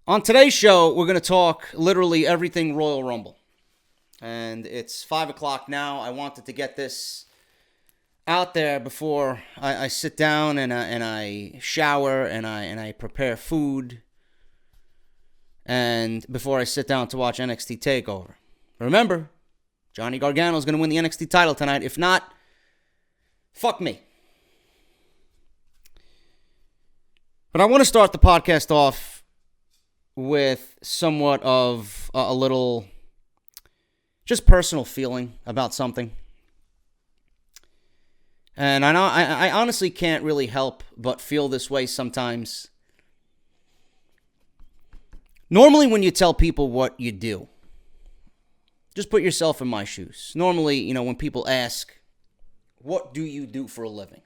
On today's show, we're going to talk literally everything Royal Rumble. And it's 5 o'clock now. I wanted to get this out there before I sit down and I shower and I prepare food. And before I sit down to watch NXT TakeOver. Remember, Johnny Gargano is going to win the NXT title tonight. If not, fuck me. But I want to start the podcast off with somewhat of a little just personal feeling about something. And I know I honestly can't really help but feel this way sometimes. Normally when you tell people what you do, just put yourself in my shoes. Normally, when people ask, what do you do for a living?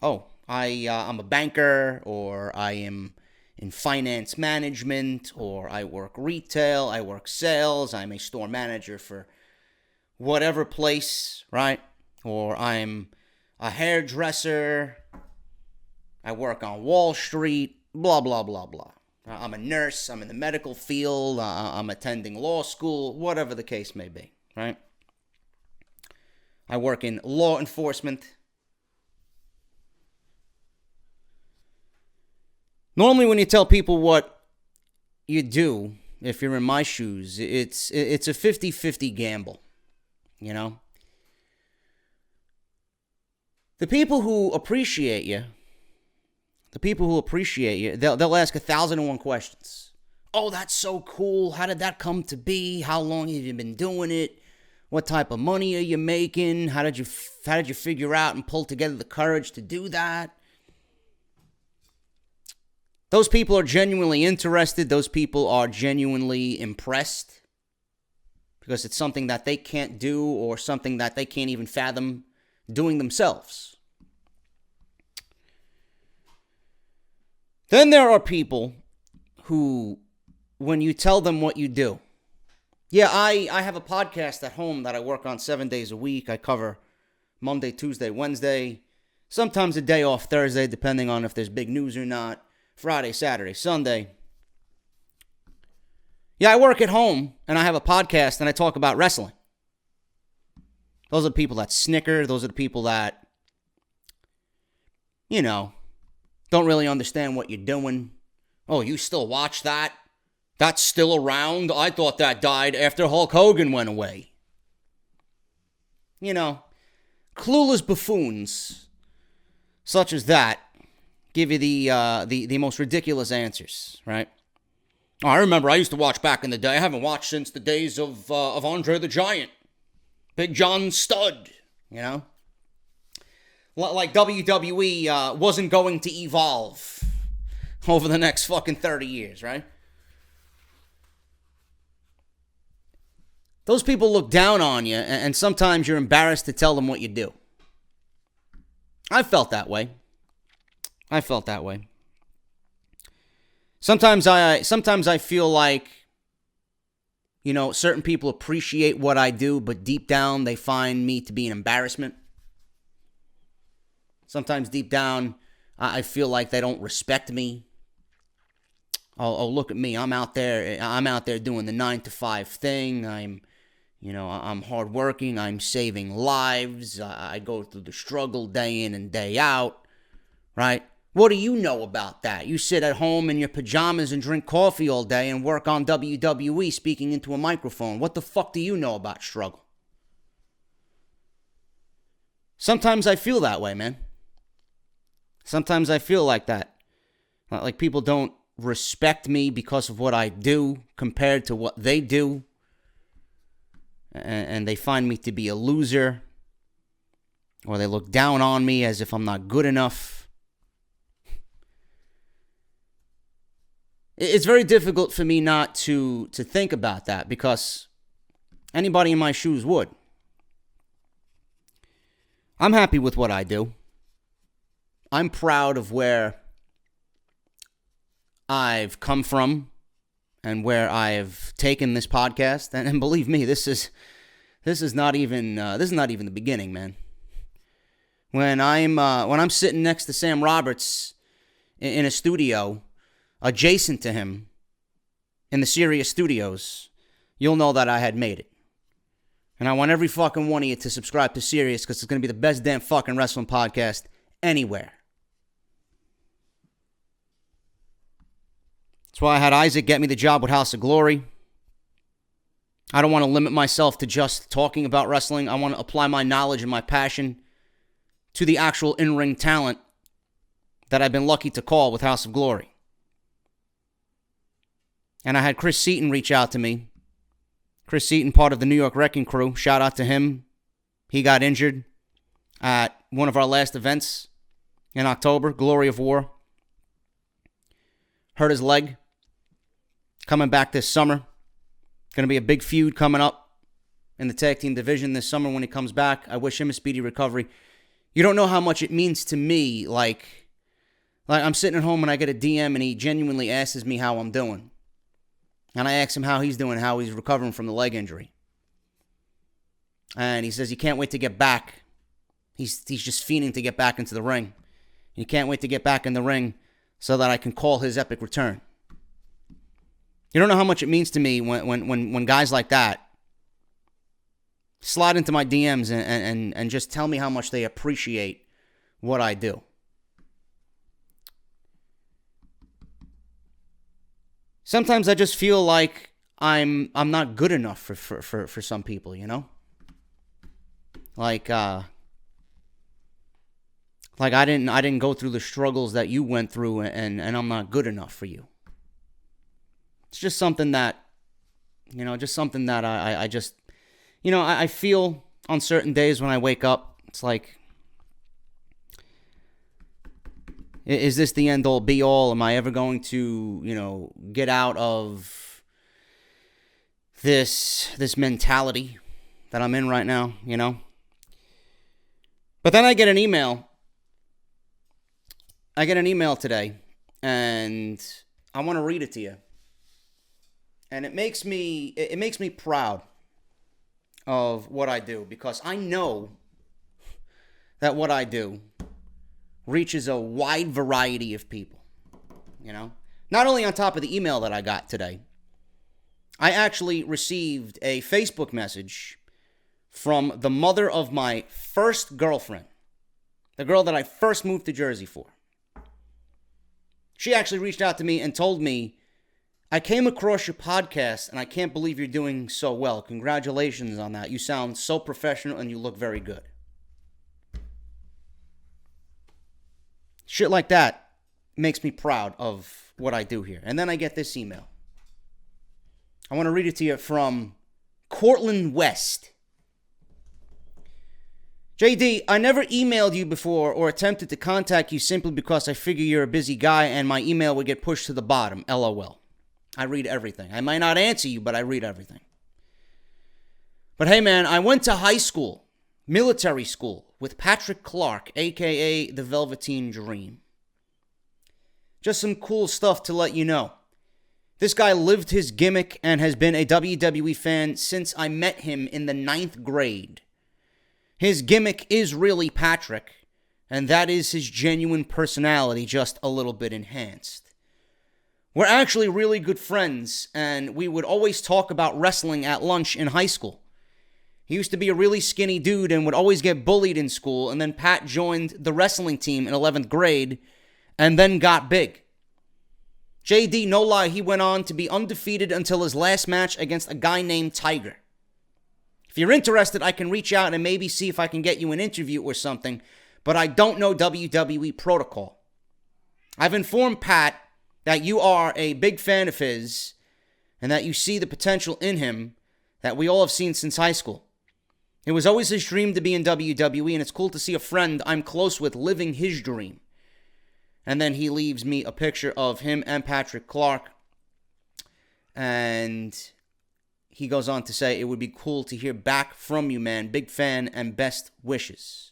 Oh, I'm a banker, or I am in finance management, or I work retail, I work sales, I'm a store manager for whatever place, right? Or I'm a hairdresser, I work on Wall Street, blah, blah, blah, blah. I'm a nurse, I'm in the medical field, I'm attending law school, whatever the case may be, right? I work in law enforcement. Normally when you tell people what you do, if you're in my shoes, it's a 50-50 gamble, The people who appreciate you, they'll ask 1,001 questions. Oh, that's so cool. How did that come to be? How long have you been doing it? What type of money are you making? How did you figure out and pull together the courage to do that? Those people are genuinely interested. Those people are genuinely impressed because it's something that they can't do or something that they can't even fathom doing themselves. Then there are people who, when you tell them what you do, I have a podcast at home that I work on 7 days a week. I cover Monday, Tuesday, Wednesday, sometimes a day off Thursday, depending on if there's big news or not. Friday, Saturday, Sunday. I work at home and I have a podcast and I talk about wrestling. Those are the people that snicker. Those are the people that, don't really understand what you're doing. Oh, you still watch that? That's still around? I thought that died after Hulk Hogan went away. Clueless buffoons such as that give you the most ridiculous answers, right? Oh, I remember I used to watch back in the day. I haven't watched since the days of Andre the Giant, Big John Studd, Like WWE wasn't going to evolve over the next fucking 30 years, right? Those people look down on you, and sometimes you're embarrassed to tell them what you do. I felt that way. Sometimes I feel like, certain people appreciate what I do, but deep down they find me to be an embarrassment. Sometimes deep down I feel like they don't respect me. Oh, look at me. I'm out there doing the 9-to-5 thing. I'm hardworking. I'm saving lives. I go through the struggle day in and day out, right? What do you know about that? You sit at home in your pajamas and drink coffee all day and work on WWE speaking into a microphone. What the fuck do you know about struggle? Sometimes I feel that way, man. Sometimes I feel like that. Like people don't respect me because of what I do compared to what they do. And they find me to be a loser. Or they look down on me as if I'm not good enough. It's very difficult for me not to think about that because anybody in my shoes would. I'm happy with what I do. I'm proud of where I've come from and where I've taken this podcast. And believe me, this is not even the beginning, man. When I'm sitting next to Sam Roberts in a studio, adjacent to him in the Sirius studios, you'll know that I had made it. And I want every fucking one of you to subscribe to Sirius because it's going to be the best damn fucking wrestling podcast anywhere. That's why I had Isaac get me the job with House of Glory. I don't want to limit myself to just talking about wrestling. I want to apply my knowledge and my passion to the actual in-ring talent that I've been lucky to call with House of Glory. And I had Chris Seaton reach out to me. Chris Seaton, part of the New York Wrecking Crew. Shout out to him. He got injured at one of our last events in October, Glory of War. Hurt his leg. Coming back this summer. Going to be a big feud coming up in the tag team division this summer when he comes back. I wish him a speedy recovery. You don't know how much it means to me. Like I'm sitting at home and I get a DM and he genuinely asks me how I'm doing. And I ask him how he's doing, how he's recovering from the leg injury. And he says he can't wait to get back. He's just fiending to get back into the ring. He can't wait to get back in the ring so that I can call his epic return. You don't know how much it means to me when guys like that slide into my DMs and just tell me how much they appreciate what I do. Sometimes I just feel like I'm not good enough for some people, you know? Like I didn't go through the struggles that you went through and I'm not good enough for you. It's just something that, I just, I feel on certain days when I wake up, it's like, is this the end all be all? Am I ever going to, get out of this mentality that I'm in right now, But then I get an email. Today, and I want to read it to you. And it makes me proud of what I do, because I know that what I do reaches a wide variety of people, Not only on top of the email that I got today, I actually received a Facebook message from the mother of my first girlfriend, the girl that I first moved to Jersey for. She actually reached out to me and told me, I came across your podcast and I can't believe you're doing so well. Congratulations on that. You sound so professional and you look very good. Shit like that makes me proud of what I do here. And then I get this email. I want to read it to you from Cortland West. JD, I never emailed you before or attempted to contact you simply because I figure you're a busy guy and my email would get pushed to the bottom. LOL. I read everything. I might not answer you, but I read everything. But hey, man, I went to high school, military school, with Patrick Clark, a.k.a. the Velveteen Dream. Just some cool stuff to let you know. This guy lived his gimmick and has been a WWE fan since I met him in the 9th grade. His gimmick is really Patrick, and that is his genuine personality, just a little bit enhanced. We're actually really good friends, and we would always talk about wrestling at lunch in high school. He used to be a really skinny dude and would always get bullied in school, and then Pat joined the wrestling team in 11th grade and then got big. JD, no lie, he went on to be undefeated until his last match against a guy named Tiger. If you're interested, I can reach out and maybe see if I can get you an interview or something, but I don't know WWE protocol. I've informed Pat that you are a big fan of his and that you see the potential in him that we all have seen since high school. It was always his dream to be in WWE, and it's cool to see a friend I'm close with living his dream. And then he leaves me a picture of him and Patrick Clark, and he goes on to say, it would be cool to hear back from you, man. Big fan and best wishes.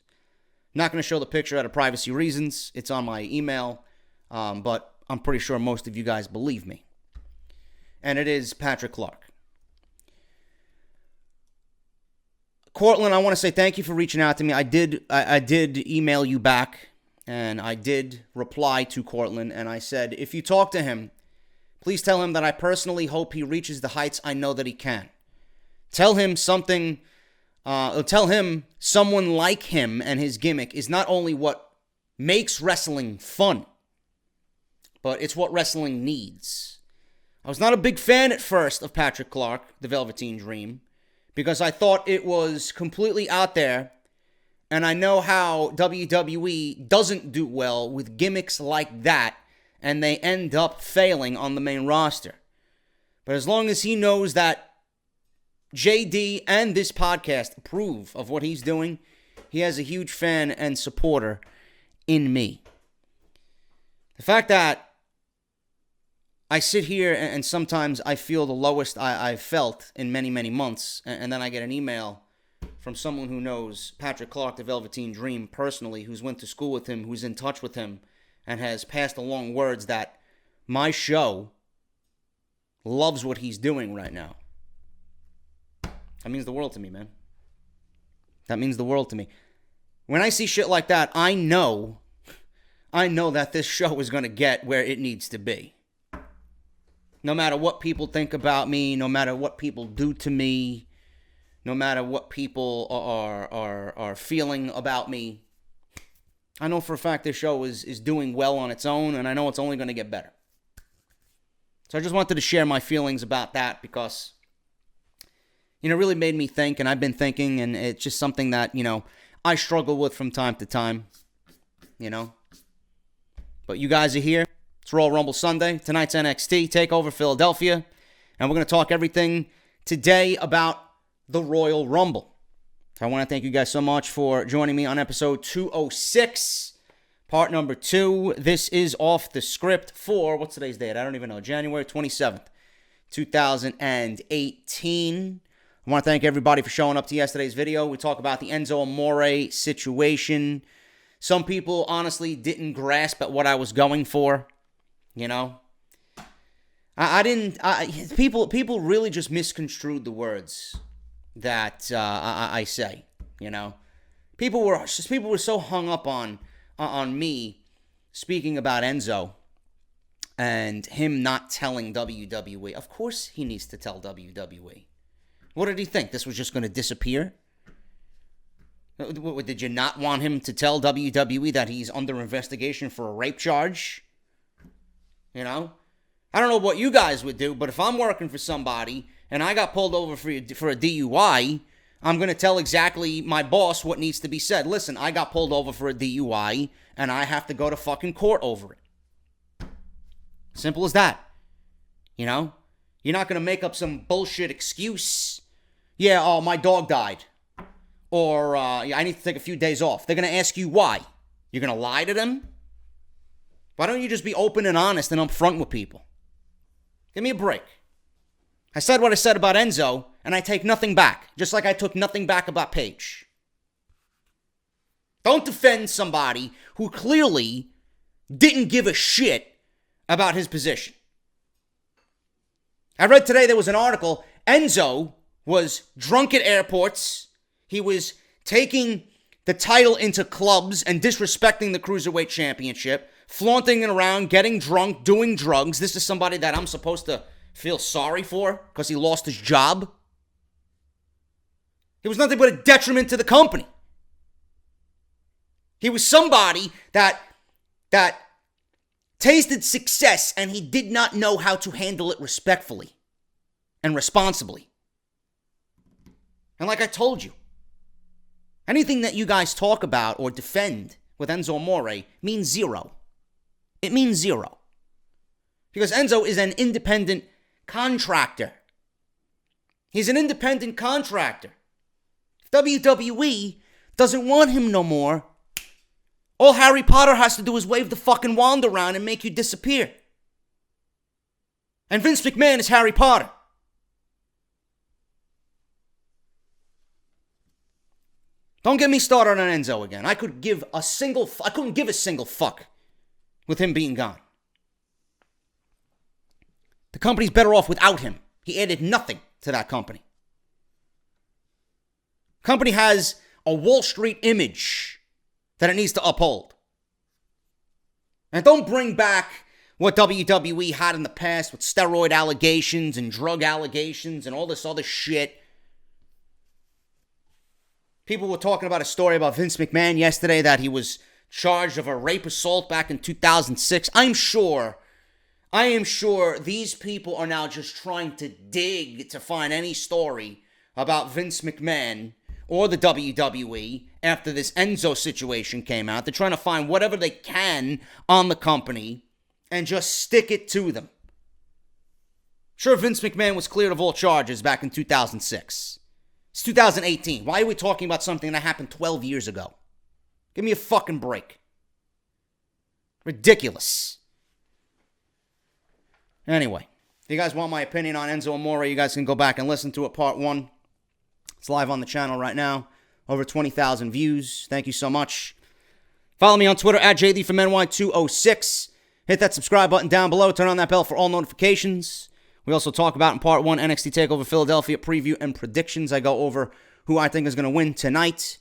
Not going to show the picture out of privacy reasons. It's on my email, but I'm pretty sure most of you guys believe me. And it is Patrick Clark. Cortland, I want to say thank you for reaching out to me. I did email you back, and I did reply to Cortland, and I said, if you talk to him, Please tell him that I personally hope he reaches the heights I know that he can. Tell him someone like him and his gimmick is not only what makes wrestling fun, but it's what wrestling needs. I was not a big fan at first of Patrick Clark, the Velveteen Dream, because I thought it was completely out there, and I know how WWE doesn't do well with gimmicks like that, and they end up failing on the main roster. But as long as he knows that JD and this podcast approve of what he's doing, he has a huge fan and supporter in me. The fact that I sit here and sometimes I feel the lowest I've felt in many, many months, and then I get an email from someone who knows Patrick Clark, the Velveteen Dream, personally, who's went to school with him, who's in touch with him, and has passed along words that my show loves what he's doing right now. That means the world to me, man. That means the world to me. When I see shit like that, I know that this show is going to get where it needs to be. No matter what people think about me, no matter what people do to me, no matter what people are feeling about me, I know for a fact this show is doing well on its own, and I know it's only going to get better. So I just wanted to share my feelings about that because, it really made me think, and I've been thinking, and it's just something that, I struggle with from time to time, But you guys are here. It's Royal Rumble Sunday. Tonight's NXT TakeOver Philadelphia, and we're going to talk everything today about the Royal Rumble. I want to thank you guys so much for joining me on episode 206, part number 2. This is off the script for, what's today's date? I don't even know. January 27th, 2018. I want to thank everybody for showing up to yesterday's video. We talk about the Enzo Amore situation. Some people honestly didn't grasp at what I was going for. People really just misconstrued the words that I say. People were so hung up on me speaking about Enzo and him not telling WWE. Of course he needs to tell WWE. What did he think? This was just going to disappear? Did you not want him to tell WWE that he's under investigation for a rape charge? I don't know what you guys would do, but if I'm working for somebody and I got pulled over for a DUI, I'm going to tell exactly my boss what needs to be said. Listen, I got pulled over for a DUI and I have to go to fucking court over it. Simple as that. You're not going to make up some bullshit excuse. Yeah, oh, my dog died. Or I need to take a few days off. They're going to ask you why. You're going to lie to them? Why don't you just be open and honest and upfront with people? Give me a break. I said what I said about Enzo, and I take nothing back, just like I took nothing back about Paige. Don't defend somebody who clearly didn't give a shit about his position. I read today there was an article, Enzo was drunk at airports. He was taking the title into clubs and disrespecting the Cruiserweight Championship, flaunting it around, getting drunk, doing drugs. This is somebody that I'm supposed to feel sorry for because he lost his job. He was nothing but a detriment to the company. He was somebody that tasted success and he did not know how to handle it respectfully and responsibly. And like I told you, anything that you guys talk about or defend with Enzo Amore means zero. It means zero. Because Enzo is an independent contractor. He's an independent contractor. If WWE doesn't want him no more, all Harry Potter has to do is wave the fucking wand around and make you disappear. And Vince McMahon is Harry Potter. Don't get me started on Enzo again. I couldn't give a single fuck with him being gone. The company's better off without him. He added nothing to that company. Company has a Wall Street image that it needs to uphold. And don't bring back what WWE had in the past with steroid allegations and drug allegations and all this other shit. People were talking about a story about Vince McMahon yesterday that he was charged of a rape assault back in 2006. I am sure these people are now just trying to dig to find any story about Vince McMahon or the WWE after this Enzo situation came out. They're trying to find whatever they can on the company and just stick it to them. Sure, Vince McMahon was cleared of all charges back in 2006. It's 2018. Why are we talking about something that happened 12 years ago? Give me a fucking break. Ridiculous. Anyway, if you guys want my opinion on Enzo Amore, you guys can go back and listen to it, part 1. It's live on the channel right now. Over 20,000 views. Thank you so much. Follow me on Twitter at JDFROMNY206. Hit that subscribe button down below. Turn on that bell for all notifications. We also talk about in part 1 NXT TakeOver Philadelphia preview and predictions. I go over who I think is going to win tonight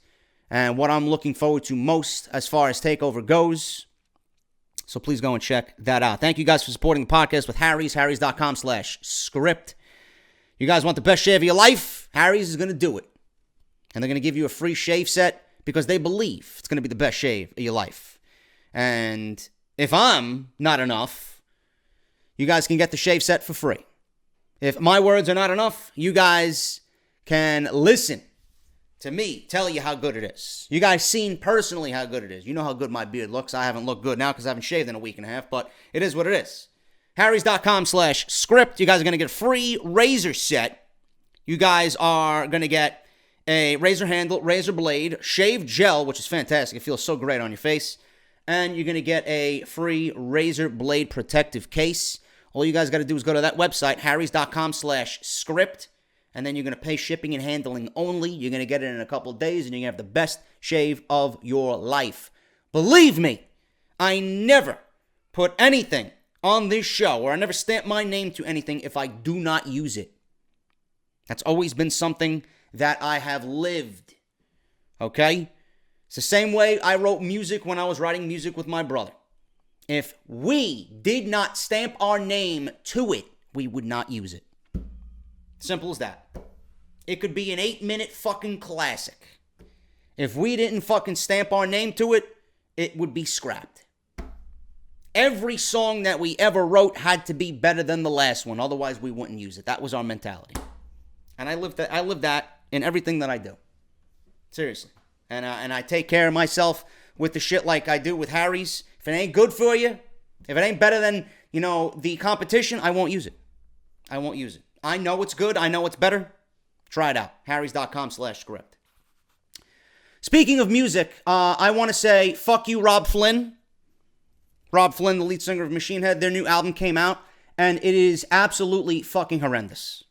and what I'm looking forward to most as far as TakeOver goes. So please go and check that out. Thank you guys for supporting the podcast with Harry's. Harry's.com/script. You guys want the best shave of your life? Harry's is going to do it. And they're going to give you a free shave set because they believe it's going to be the best shave of your life. And if I'm not enough, you guys can get the shave set for free. If my words are not enough, you guys can listen to me tell you how good it is. You guys seen personally how good it is. You know how good my beard looks. I haven't looked good now because I haven't shaved in a week and a half, but it is what it is. Harrys.com/script. You guys are going to get a free razor set. You guys are going to get a razor handle, razor blade, shave gel, which is fantastic. It feels so great on your face. And you're going to get a free razor blade protective case. All you guys got to do is go to that website, harrys.com/script. And then you're going to pay shipping and handling only. You're going to get it in a couple of days, and you're going to have the best shave of your life. Believe me, I never put anything on this show, or I never stamp my name to anything if I do not use it. That's always been something that I have lived. Okay? It's the same way I wrote music when I was writing music with my brother. If we did not stamp our name to it, we would not use it. Simple as that. It could be an 8-minute fucking classic. If we didn't fucking stamp our name to it, it would be scrapped. Every song that we ever wrote had to be better than the last one. Otherwise, we wouldn't use it. That was our mentality. And I live that in everything that I do. Seriously. And I take care of myself with the shit like I do with Harry's. If it ain't good for you, if it ain't better than, the competition, I won't use it. I won't use it. I know it's good. I know it's better. Try it out. Harrys.com/script. Speaking of music, I want to say fuck you, Rob Flynn. Rob Flynn, the lead singer of Machine Head. Their new album came out, and it is absolutely fucking horrendous.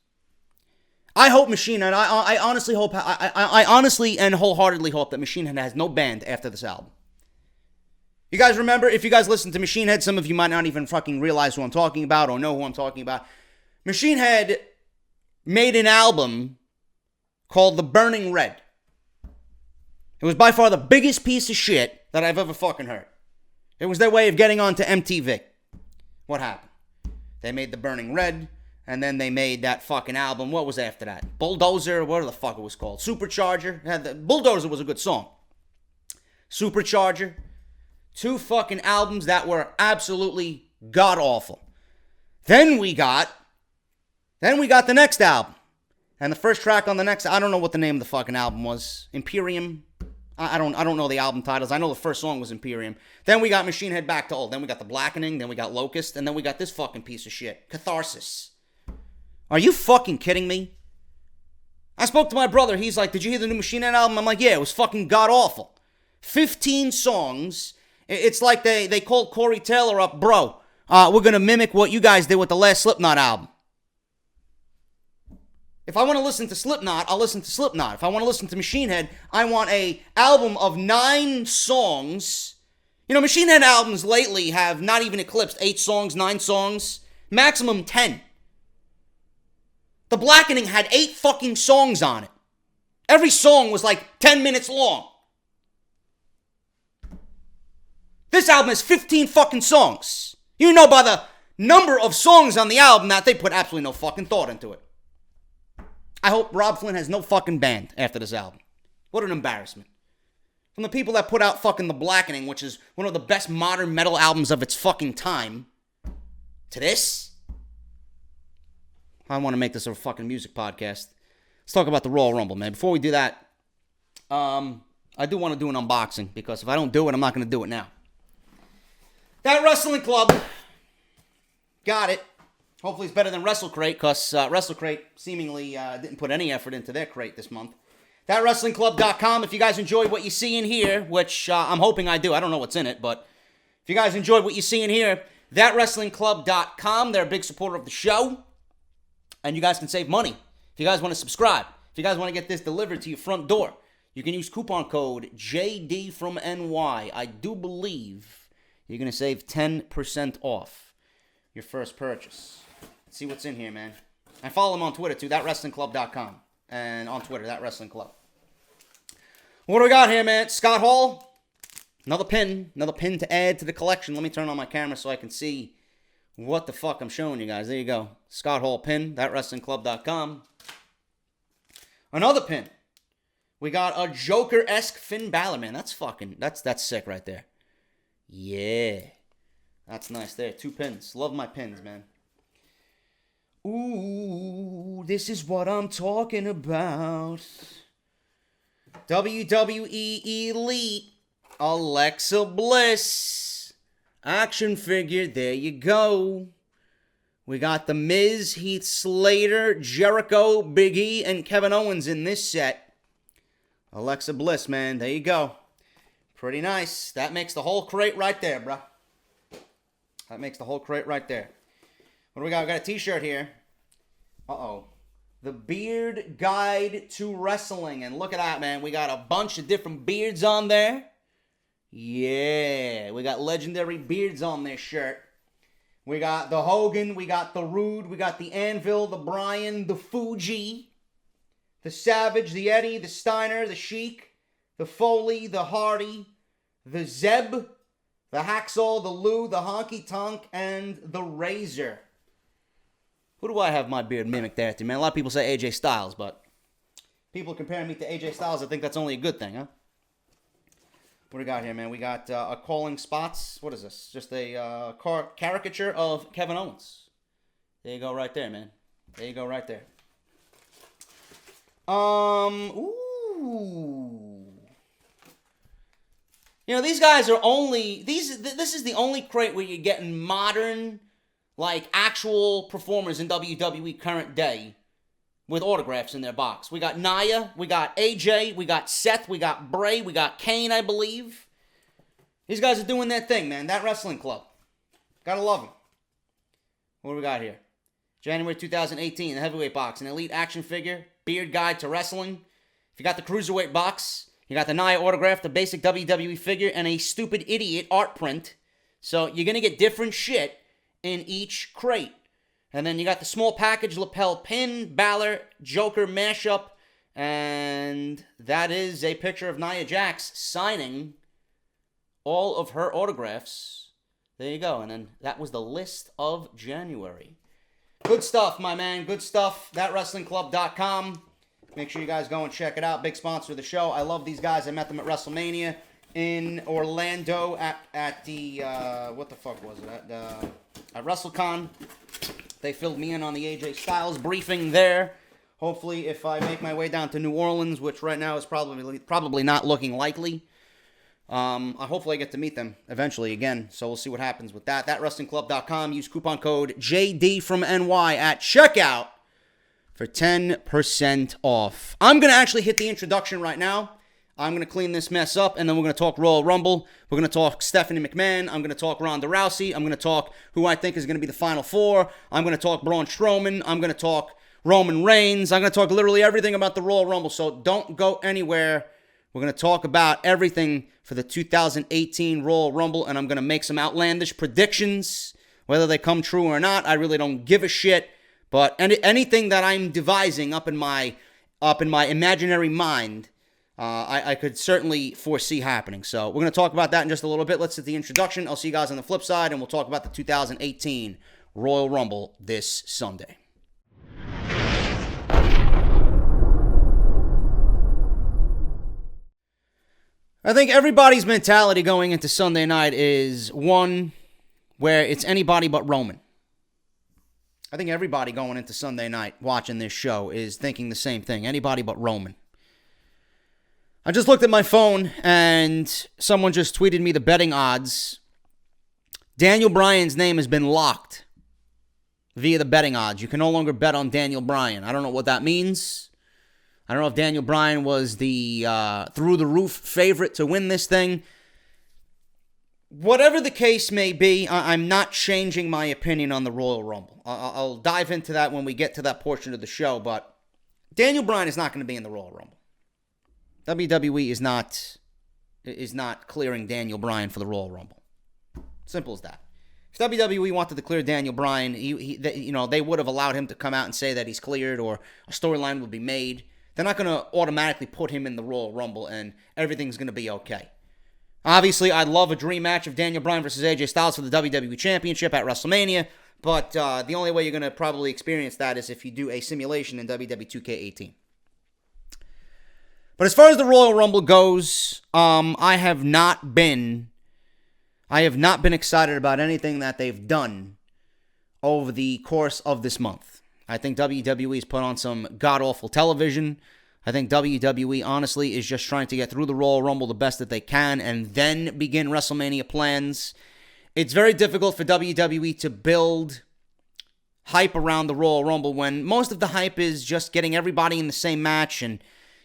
I hope Machine Head, I honestly hope, I honestly and wholeheartedly hope that Machine Head has no band after this album. You guys remember, if you guys listen to Machine Head, some of you might not even fucking realize who I'm talking about or know who I'm talking about. Machine Head made an album called The Burning Red. It was by far the biggest piece of shit that I've ever fucking heard. It was their way of getting onto MTV. What happened? They made The Burning Red, and then they made that fucking album. What was after that? Bulldozer, whatever the fuck it was called. Supercharger. Bulldozer was a good song. Supercharger. 2 fucking albums that were absolutely god-awful. Then we got the next album. And the first track on the next, I don't know what the name of the fucking album was. Imperium. I don't know the album titles. I know the first song was Imperium. Then we got Machine Head Back to Old. Then we got The Blackening. Then we got Locust. And then we got this fucking piece of shit. Catharsis. Are you fucking kidding me? I spoke to my brother. He's like, did you hear the new Machine Head album? I'm like, yeah, it was fucking god-awful. 15 songs. It's like they called Corey Taylor up, bro. We're going to mimic what you guys did with the last Slipknot album. If I want to listen to Slipknot, I'll listen to Slipknot. If I want to listen to Machine Head, I want a album of 9 songs. Machine Head albums lately have not even eclipsed 8 songs, 9 songs, maximum 10. The Blackening had 8 fucking songs on it. Every song was like 10 minutes long. This album has 15 fucking songs. You know by the number of songs on the album that they put absolutely no fucking thought into it. I hope Rob Flynn has no fucking band after this album. What an embarrassment. From the people that put out fucking The Blackening, which is one of the best modern metal albums of its fucking time, to this? I want to make this a fucking music podcast. Let's talk about the Royal Rumble, man. Before we do that, I do want to do an unboxing, because if I don't do it, I'm not going to do it now. That Wrestling Club, got it. Hopefully it's better than WrestleCrate, because WrestleCrate seemingly didn't put any effort into their crate this month. ThatWrestlingClub.com. If you guys enjoyed what you see in here, which I'm hoping I do. I don't know what's in it, but if you guys enjoyed what you see in here, ThatWrestlingClub.com. They're a big supporter of the show. And you guys can save money. If you guys want to subscribe, if you guys want to get this delivered to your front door, you can use coupon code JDFROMNY. I do believe you're going to save 10% off your first purchase. Let's see what's in here, man. And follow them on Twitter, too, ThatWrestlingClub.com. And on Twitter, That Wrestling Club. What do we got here, man? Scott Hall. Another pin to add to the collection. Let me turn on my camera so I can see what the fuck I'm showing you guys. There you go. Scott Hall pin, ThatWrestlingClub.com. Another pin. We got a Joker-esque Finn Balor, man. That's sick right there. Yeah. That's nice there. 2 pins. Love my pins, man. Ooh, this is what I'm talking about. WWE Elite Alexa Bliss action figure. There you go. We got The Miz, Heath Slater, Jericho, Big E, and Kevin Owens in this set. Alexa Bliss, man. There you go. Pretty nice. That makes the whole crate right there, bro. That makes the whole crate right there. What do we got? We got a t-shirt here. Uh-oh. The Beard Guide to Wrestling. And look at that, man. We got a bunch of different beards on there. Yeah. We got legendary beards on this shirt. We got the Hogan. We got the Roode. We got the Anvil, the Bryan, the Fuji, the Savage, the Eddie, the Steiner, the Sheik, the Foley, the Hardy, the Zeb, the Hacksaw, the Lou, the Honky Tonk, and the Razor. Who do I have my beard mimicked after, man? A lot of people say AJ Styles, but people compare me to AJ Styles. I think that's only a good thing, huh? What do we got here, man? We got a Calling Spots. What is this? Just a caricature of Kevin Owens. There you go right there, man. There you go right there. Ooh. You know, these guys are only... This is the only crate where you're getting modern... like actual performers in WWE current day with autographs in their box. We got Nia, we got AJ, we got Seth, we got Bray, we got Kane, I believe. These guys are doing their thing, man. That Wrestling Club. Gotta love them. What do we got here? January 2018, the heavyweight box. An elite action figure, Beard Guide to Wrestling. If you got the cruiserweight box, you got the Nia autograph, the basic WWE figure, and a stupid idiot art print. So you're gonna get different shit in each crate. And then you got the small package lapel pin, Balor, Joker mashup, and that is a picture of Nia Jax signing all of her autographs. There you go. And then that was the list of January. Good stuff, my man. Good stuff. ThatWrestlingClub.com. Make sure you guys go and check it out. Big sponsor of the show. I love these guys. I met them at WrestleMania in Orlando at the, what the fuck was it? At WrestleCon. They filled me in on the AJ Styles briefing there. Hopefully, if I make my way down to New Orleans, which right now is probably not looking likely, hopefully I get to meet them eventually again. So we'll see what happens with that. ThatWrestlingClub.com. Use coupon code JDFROMNY at checkout for 10% off. I'm going to actually hit the introduction right now. I'm going to clean this mess up, and then we're going to talk Royal Rumble. We're going to talk Stephanie McMahon. I'm going to talk Ronda Rousey. I'm going to talk who I think is going to be the Final Four. I'm going to talk Braun Strowman. I'm going to talk Roman Reigns. I'm going to talk literally everything about the Royal Rumble, so don't go anywhere. We're going to talk about everything for the 2018 Royal Rumble, and I'm going to make some outlandish predictions. Whether they come true or not, I really don't give a shit. But anything that I'm devising up in my imaginary mind, I could certainly foresee happening. So we're going to talk about that in just a little bit. Let's hit the introduction. I'll see you guys on the flip side, and we'll talk about the 2018 Royal Rumble this Sunday. I think everybody's mentality going into Sunday night is one where it's anybody but Roman. I think everybody going into Sunday night watching this show is thinking the same thing. Anybody but Roman. I just looked at my phone and someone just tweeted me the betting odds. Daniel Bryan's name has been locked via the betting odds. You can no longer bet on Daniel Bryan. I don't know what that means. I don't know if Daniel Bryan was the through-the-roof favorite to win this thing. Whatever the case may be, I'm not changing my opinion on the Royal Rumble. I'll dive into that when we get to that portion of the show, but Daniel Bryan is not going to be in the Royal Rumble. WWE is not clearing Daniel Bryan for the Royal Rumble. Simple as that. If WWE wanted to clear Daniel Bryan, they would have allowed him to come out and say that he's cleared, or a storyline would be made. They're not going to automatically put him in the Royal Rumble and everything's going to be okay. Obviously, I'd love a dream match of Daniel Bryan versus AJ Styles for the WWE Championship at WrestleMania, but the only way you're going to probably experience that is if you do a simulation in WWE 2K18. But as far as the Royal Rumble goes, I have not been excited about anything that they've done over the course of this month. I think WWE's put on some god-awful television. I think WWE, honestly, is just trying to get through the Royal Rumble the best that they can and then begin WrestleMania plans. It's very difficult for WWE to build hype around the Royal Rumble when most of the hype is just getting everybody in the same match, and,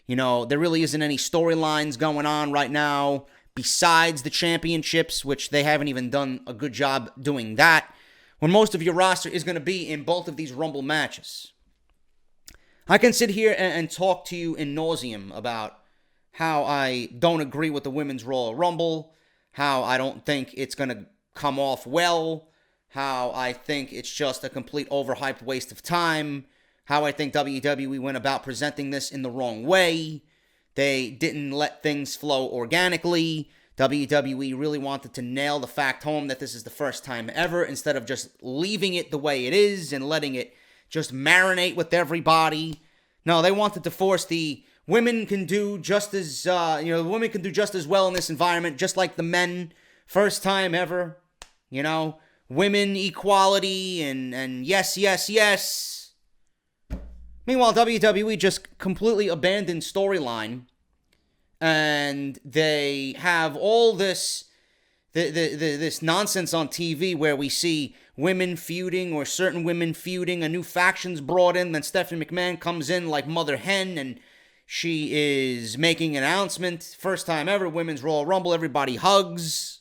there really isn't any storylines going on right now besides the championships, which they haven't even done a good job doing that, when most of your roster is going to be in both of these Rumble matches. I can sit here and talk to you in nauseam about how I don't agree with the Women's Royal Rumble, how I don't think it's going to come off well, how I think it's just a complete overhyped waste of time, how I think WWE went about presenting this in the wrong way. They didn't let things flow organically. WWE really wanted to nail the fact home that this is the first time ever instead of just leaving it the way it is and letting it just marinate with everybody. No, they wanted to force the women can do just as, women can do just as well in this environment, just like the men. First time ever, women equality and yes, yes, yes. Meanwhile, WWE just completely abandoned storyline, and they have all this nonsense on TV where we see women feuding or certain women feuding, a new faction's brought in, then Stephanie McMahon comes in like Mother Hen, and she is making an announcement, first time ever, Women's Royal Rumble, everybody hugs.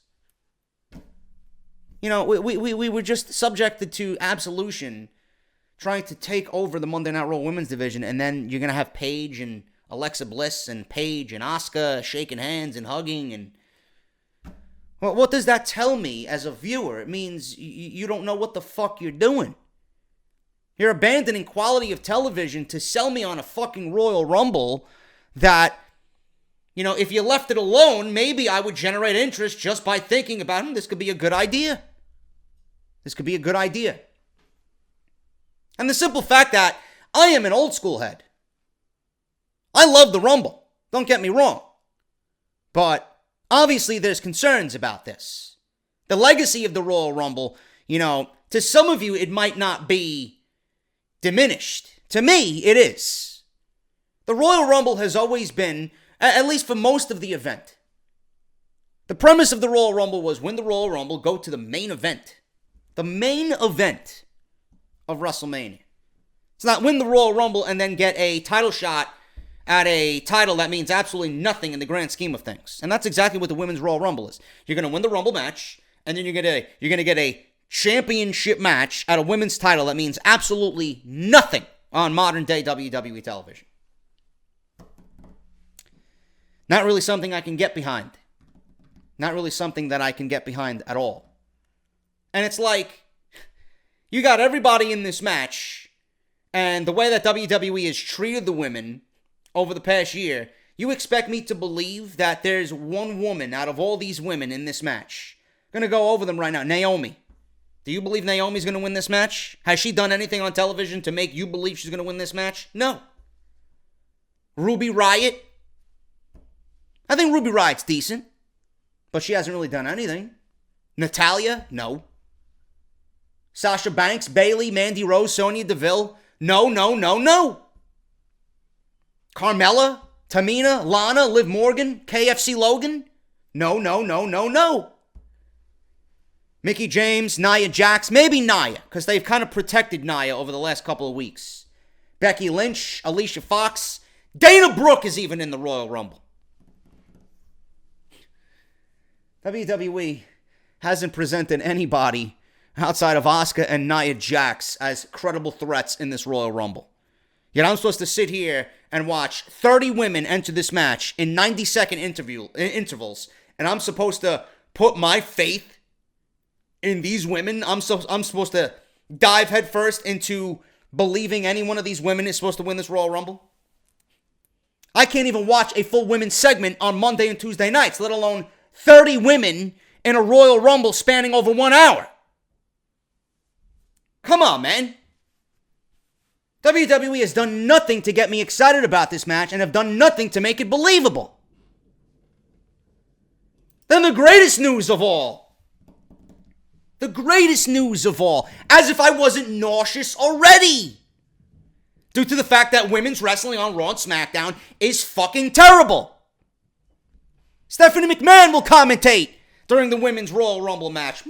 We were just subjected to Absolution trying to take over the Monday Night Raw Women's Division, and then you're going to have Paige and Alexa Bliss and Paige and Asuka shaking hands and hugging, and well, what does that tell me as a viewer? It means you don't know what the fuck you're doing. You're abandoning quality of television to sell me on a fucking Royal Rumble that, if you left it alone, maybe I would generate interest just by thinking about, this could be a good idea. This could be a good idea. And the simple fact that I am an old school head. I love the Rumble. Don't get me wrong. But obviously, there's concerns about this. The legacy of the Royal Rumble, to some of you, it might not be diminished. To me, it is. The Royal Rumble has always been, at least for most of the event, the premise of the Royal Rumble was win the Royal Rumble, go to the main event. The main event of WrestleMania. It's not win the Royal Rumble and then get a title shot at a title that means absolutely nothing in the grand scheme of things. And that's exactly what the Women's Royal Rumble is. You're going to win the Rumble match, and then you're going to get a championship match at a women's title that means absolutely nothing on modern-day WWE television. Not really something I can get behind. Not really something that I can get behind at all. And it's like, you got everybody in this match, and the way that WWE has treated the women over the past year, You expect me to believe that there's one woman out of all these women in this match? I'm going to go over them right now. Naomi. Do you believe Naomi's going to win this match? Has she done anything on television to make you believe she's going to win this match? No. Ruby Riott. I think Ruby Riott's decent, but she hasn't really done anything. Natalya? No. Sasha Banks, Bayley, Mandy Rose, Sonya Deville? No, no, no, no. Carmella? Tamina? Lana? Liv Morgan? KFC Logan? No, no, no, no, no. Mickie James, Nia Jax, maybe Nia, because they've kind of protected Nia over the last couple of weeks. Becky Lynch, Alicia Fox, Dana Brooke is even in the Royal Rumble. WWE hasn't presented anybody outside of Asuka and Nia Jax as credible threats in this Royal Rumble. Yet I'm supposed to sit here and watch 30 women enter this match in 90-second intervals, and I'm supposed to put my faith in these women. I'm supposed to dive headfirst into believing any one of these women is supposed to win this Royal Rumble. I can't even watch a full women's segment on Monday and Tuesday nights, let alone 30 women in a Royal Rumble spanning over 1 hour. Come on, man. WWE has done nothing to get me excited about this match and have done nothing to make it believable. Then the greatest news of all. The greatest news of all. As if I wasn't nauseous already. Due to the fact that women's wrestling on Raw and SmackDown is fucking terrible. Stephanie McMahon will commentate during the Women's Royal Rumble match.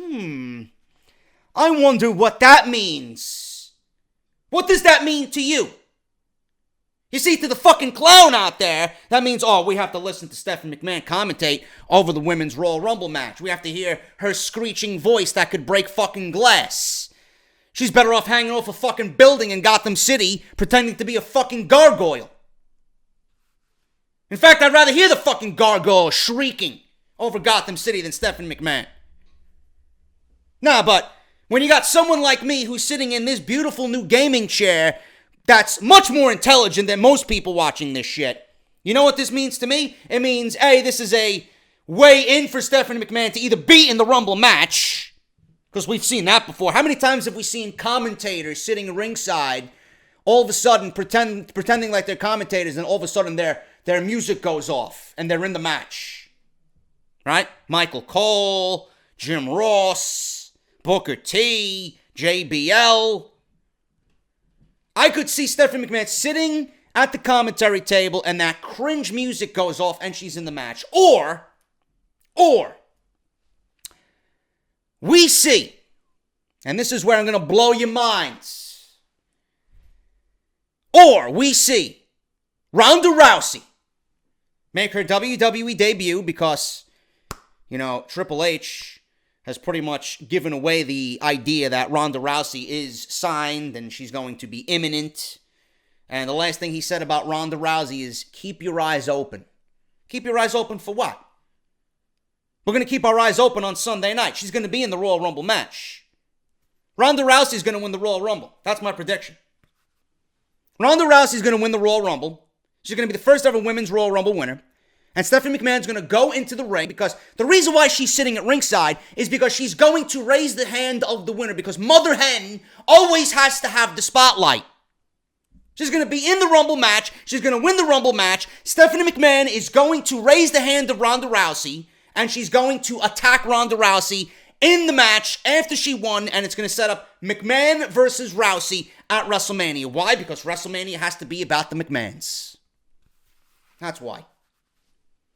I wonder what that means. What does that mean to you? You see, to the fucking clown out there, that means, oh, we have to listen to Stephanie McMahon commentate over the Women's Royal Rumble match. We have to hear her screeching voice that could break fucking glass. She's better off hanging off a fucking building in Gotham City pretending to be a fucking gargoyle. In fact, I'd rather hear the fucking gargoyle shrieking over Gotham City than Stephanie McMahon. Nah, but when you got someone like me who's sitting in this beautiful new gaming chair that's much more intelligent than most people watching this shit, you know what this means to me? It means, hey, this is a way in for Stephanie McMahon to either be in the Rumble match, because we've seen that before. How many times have we seen commentators sitting ringside all of a sudden pretending like they're commentators, and all of a sudden their music goes off and they're in the match? Right? Michael Cole, Jim Ross, Booker T, JBL. I could see Stephanie McMahon sitting at the commentary table and that cringe music goes off and she's in the match. Or we see, and this is where I'm going to blow your minds, or we see Ronda Rousey make her WWE debut because, you know, Triple H has pretty much given away the idea that Ronda Rousey is signed and she's going to be imminent. And the last thing he said about Ronda Rousey is, keep your eyes open. Keep your eyes open for what? We're going to keep our eyes open on Sunday night. She's going to be in the Royal Rumble match. Ronda Rousey's going to win the Royal Rumble. That's my prediction. Ronda Rousey's going to win the Royal Rumble. She's going to be the first ever Women's Royal Rumble winner. And Stephanie McMahon's going to go into the ring because the reason why she's sitting at ringside is because she's going to raise the hand of the winner, because Mother Hen always has to have the spotlight. She's going to be in the Rumble match. She's going to win the Rumble match. Stephanie McMahon is going to raise the hand of Ronda Rousey, and she's going to attack Ronda Rousey in the match after she won, and it's going to set up McMahon versus Rousey at WrestleMania. Why? Because WrestleMania has to be about the McMahons. That's why.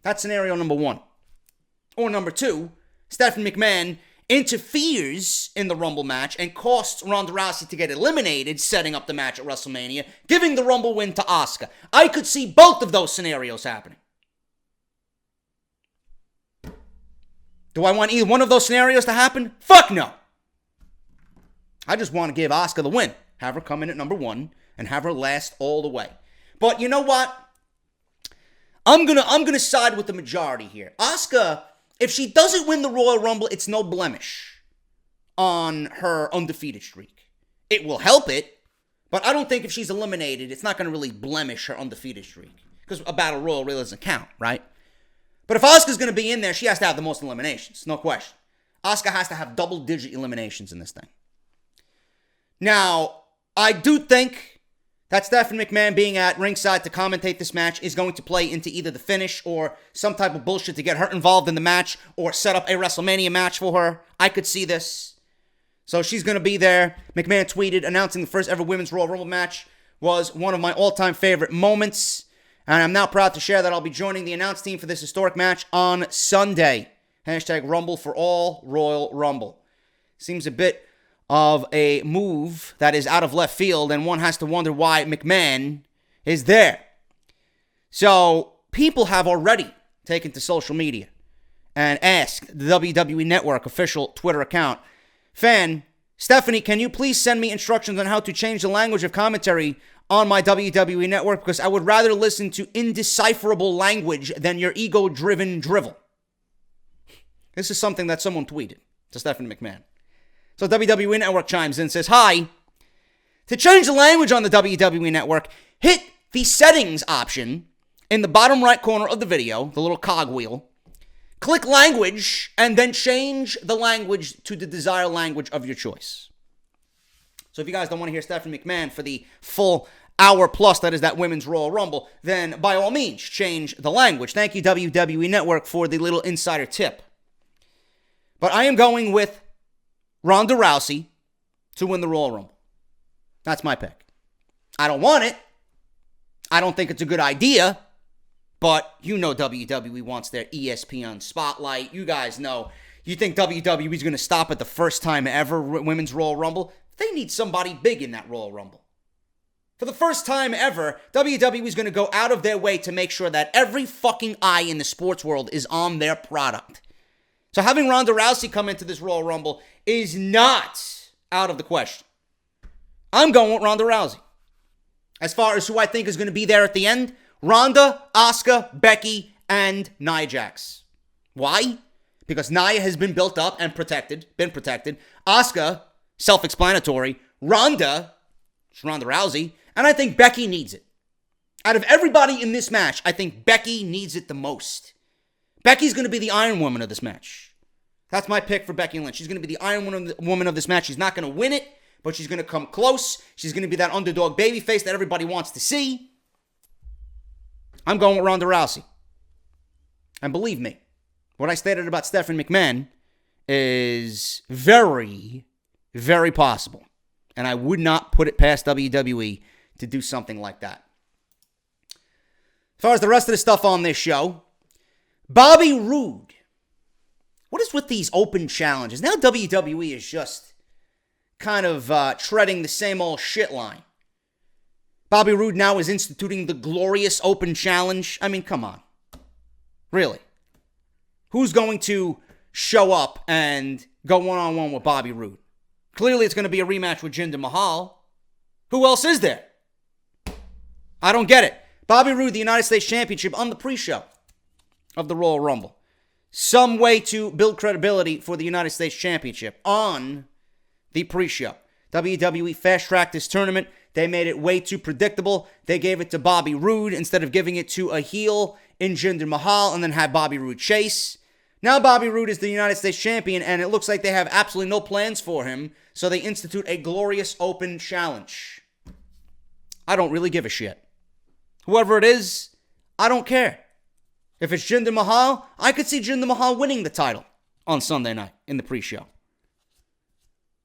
That's scenario number one. Or number two, Stephanie McMahon interferes in the Rumble match and costs Ronda Rousey to get eliminated, setting up the match at WrestleMania, giving the Rumble win to Asuka. I could see both of those scenarios happening. Do I want either one of those scenarios to happen? Fuck no. I just want to give Asuka the win. Have her come in at number one and have her last all the way. But you know what? I'm gonna side with the majority here. Asuka, if she doesn't win the Royal Rumble, it's no blemish on her undefeated streak. It will help it, but I don't think if she's eliminated, it's not going to really blemish her undefeated streak. because a battle royal really doesn't count, right? But if Asuka's going to be in there, she has to have the most eliminations, no question. Asuka has to have double-digit eliminations in this thing. Now, I do think that Stephanie McMahon being at ringside to commentate this match is going to play into either the finish or some type of bullshit to get her involved in the match or set up a WrestleMania match for her. I could see this. So she's going to be there. McMahon tweeted, announcing the first ever Women's Royal Rumble match was one of my all-time favorite moments. And I'm now proud to share that I'll be joining the announce team for this historic match on Sunday. Hashtag Rumble for All Royal Rumble. Seems a bit of a move that is out of left field, and one has to wonder why McMahon is there. So, people have already taken to social media and asked the WWE Network official Twitter account, "Fan, Stephanie, can you please send me instructions on how to change the language of commentary on my WWE Network, because I would rather listen to indecipherable language than your ego-driven drivel." This is something that someone tweeted to Stephanie McMahon. So WWE Network chimes in and says, "Hi, to change the language on the WWE Network, hit the settings option in the bottom right corner of the video, the little cogwheel. Click language and then change the language to the desired language of your choice." So if you guys don't want to hear Stephanie McMahon for the full hour plus that is that Women's Royal Rumble, then by all means, change the language. Thank you, WWE Network, for the little insider tip. But I am going with Ronda Rousey to win the Royal Rumble. That's my pick. I don't want it. I don't think it's a good idea. But you know WWE wants their ESPN spotlight. You guys know. You think WWE is going to stop at the first time ever Women's Royal Rumble? They need somebody big in that Royal Rumble. For the first time ever, WWE is going to go out of their way to make sure that every fucking eye in the sports world is on their product. So having Ronda Rousey come into this Royal Rumble is not out of the question. I'm going with Ronda Rousey. As far as who I think is going to be there at the end, Ronda, Asuka, Becky, and Nia Jax. Why? Because Nia has been built up and protected. Asuka, self-explanatory. Ronda, it's Ronda Rousey. And I think Becky needs it. Out of everybody in this match, I think Becky needs it the most. Becky's going to be the Iron Woman of this match. That's my pick for Becky Lynch. She's going to be the Iron Woman of this match. She's not going to win it, but she's going to come close. She's going to be that underdog babyface that everybody wants to see. I'm going with Ronda Rousey. And believe me, what I stated about Stephanie McMahon is very, very possible. And I would not put it past WWE to do something like that. As far as the rest of the stuff on this show, Bobby Roode. What is with these open challenges? Now WWE is just kind of treading the same old shit line. Bobby Roode now is instituting the glorious open challenge. I mean, come on. Really? Who's going to show up and go one-on-one with Bobby Roode? Clearly it's going to be a rematch with Jinder Mahal. Who else is there? I don't get it. Bobby Roode, the United States Championship on the pre-show of the Royal Rumble. Some way to build credibility for the United States Championship on the pre-show. WWE fast-tracked this tournament. They made it way too predictable. They gave it to Bobby Roode instead of giving it to a heel in Jinder Mahal and then had Bobby Roode chase. Now Bobby Roode is the United States Champion, and it looks like they have absolutely no plans for him, so they institute a glorious open challenge. I don't really give a shit. Whoever it is, I don't care. If it's Jinder Mahal, I could see Jinder Mahal winning the title on Sunday night in the pre-show.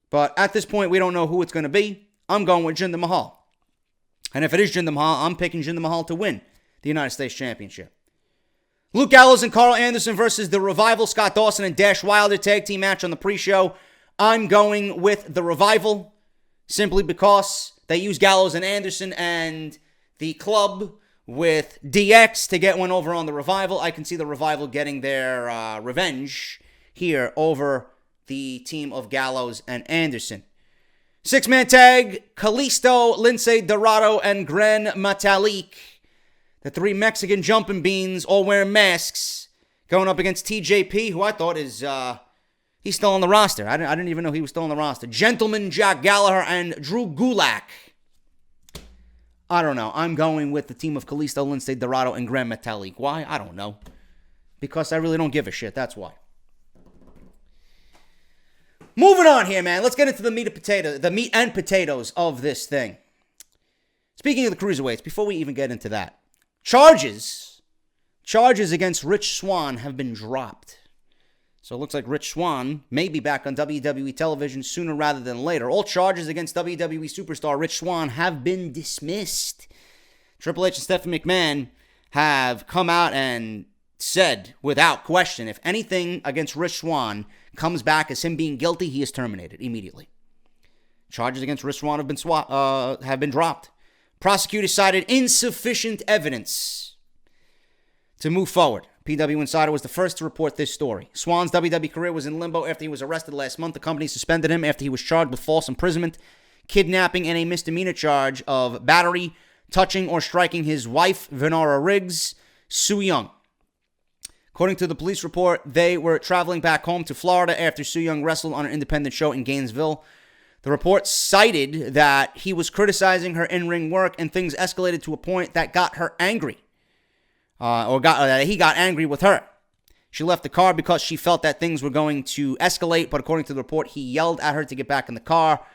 But at this point, we don't know who it's going to be. I'm going with Jinder Mahal. And if it is Jinder Mahal, I'm picking Jinder Mahal to win the United States Championship. Luke Gallows and Carl Anderson versus The Revival, Scott Dawson and Dash Wilder tag team match on the pre-show. I'm going with The Revival simply because they use Gallows and Anderson and the club with DX to get one over on The Revival. I can see The Revival getting their revenge here over the team of Gallows and Anderson. Six-man tag, Kalisto, Lince Dorado, and Gran Metalik. The three Mexican jumping beans all wearing masks going up against TJP, who I thought is, he's still on the roster. I didn't even know he was still on the roster. Gentleman Jack Gallagher and Drew Gulak. I don't know. I'm going with the team of Kalisto, Lince Dorado, and Gran Metalik. Why? I don't know. Because I really don't give a shit. That's why. Moving on here, man. Let's get into the meat and potatoes of this thing. Speaking of the cruiserweights, before we even get into that, charges against Rich Swann have been dropped. So it looks like Rich Swann may be back on WWE television sooner rather than later. All charges against WWE superstar Rich Swann have been dismissed. Triple H and Stephanie McMahon have come out and said, without question, if anything against Rich Swann comes back as him being guilty, he is terminated immediately. Charges against Rich Swann have been dropped. Prosecutors cited insufficient evidence to move forward. PW Insider was the first to report this story. Swann's WWE career was in limbo after he was arrested last month. The company suspended him after he was charged with false imprisonment, kidnapping, and a misdemeanor charge of battery, touching, or striking his wife, Venara Riggs, Su Yung. According to the police report, they were traveling back home to Florida after Su Yung wrestled on an independent show in Gainesville. The report cited that he was criticizing her in-ring work, and things escalated to a point that got her angry. He got angry with her. She left the car because she felt that things were going to escalate, but according to the report, he yelled at her to get back in the car.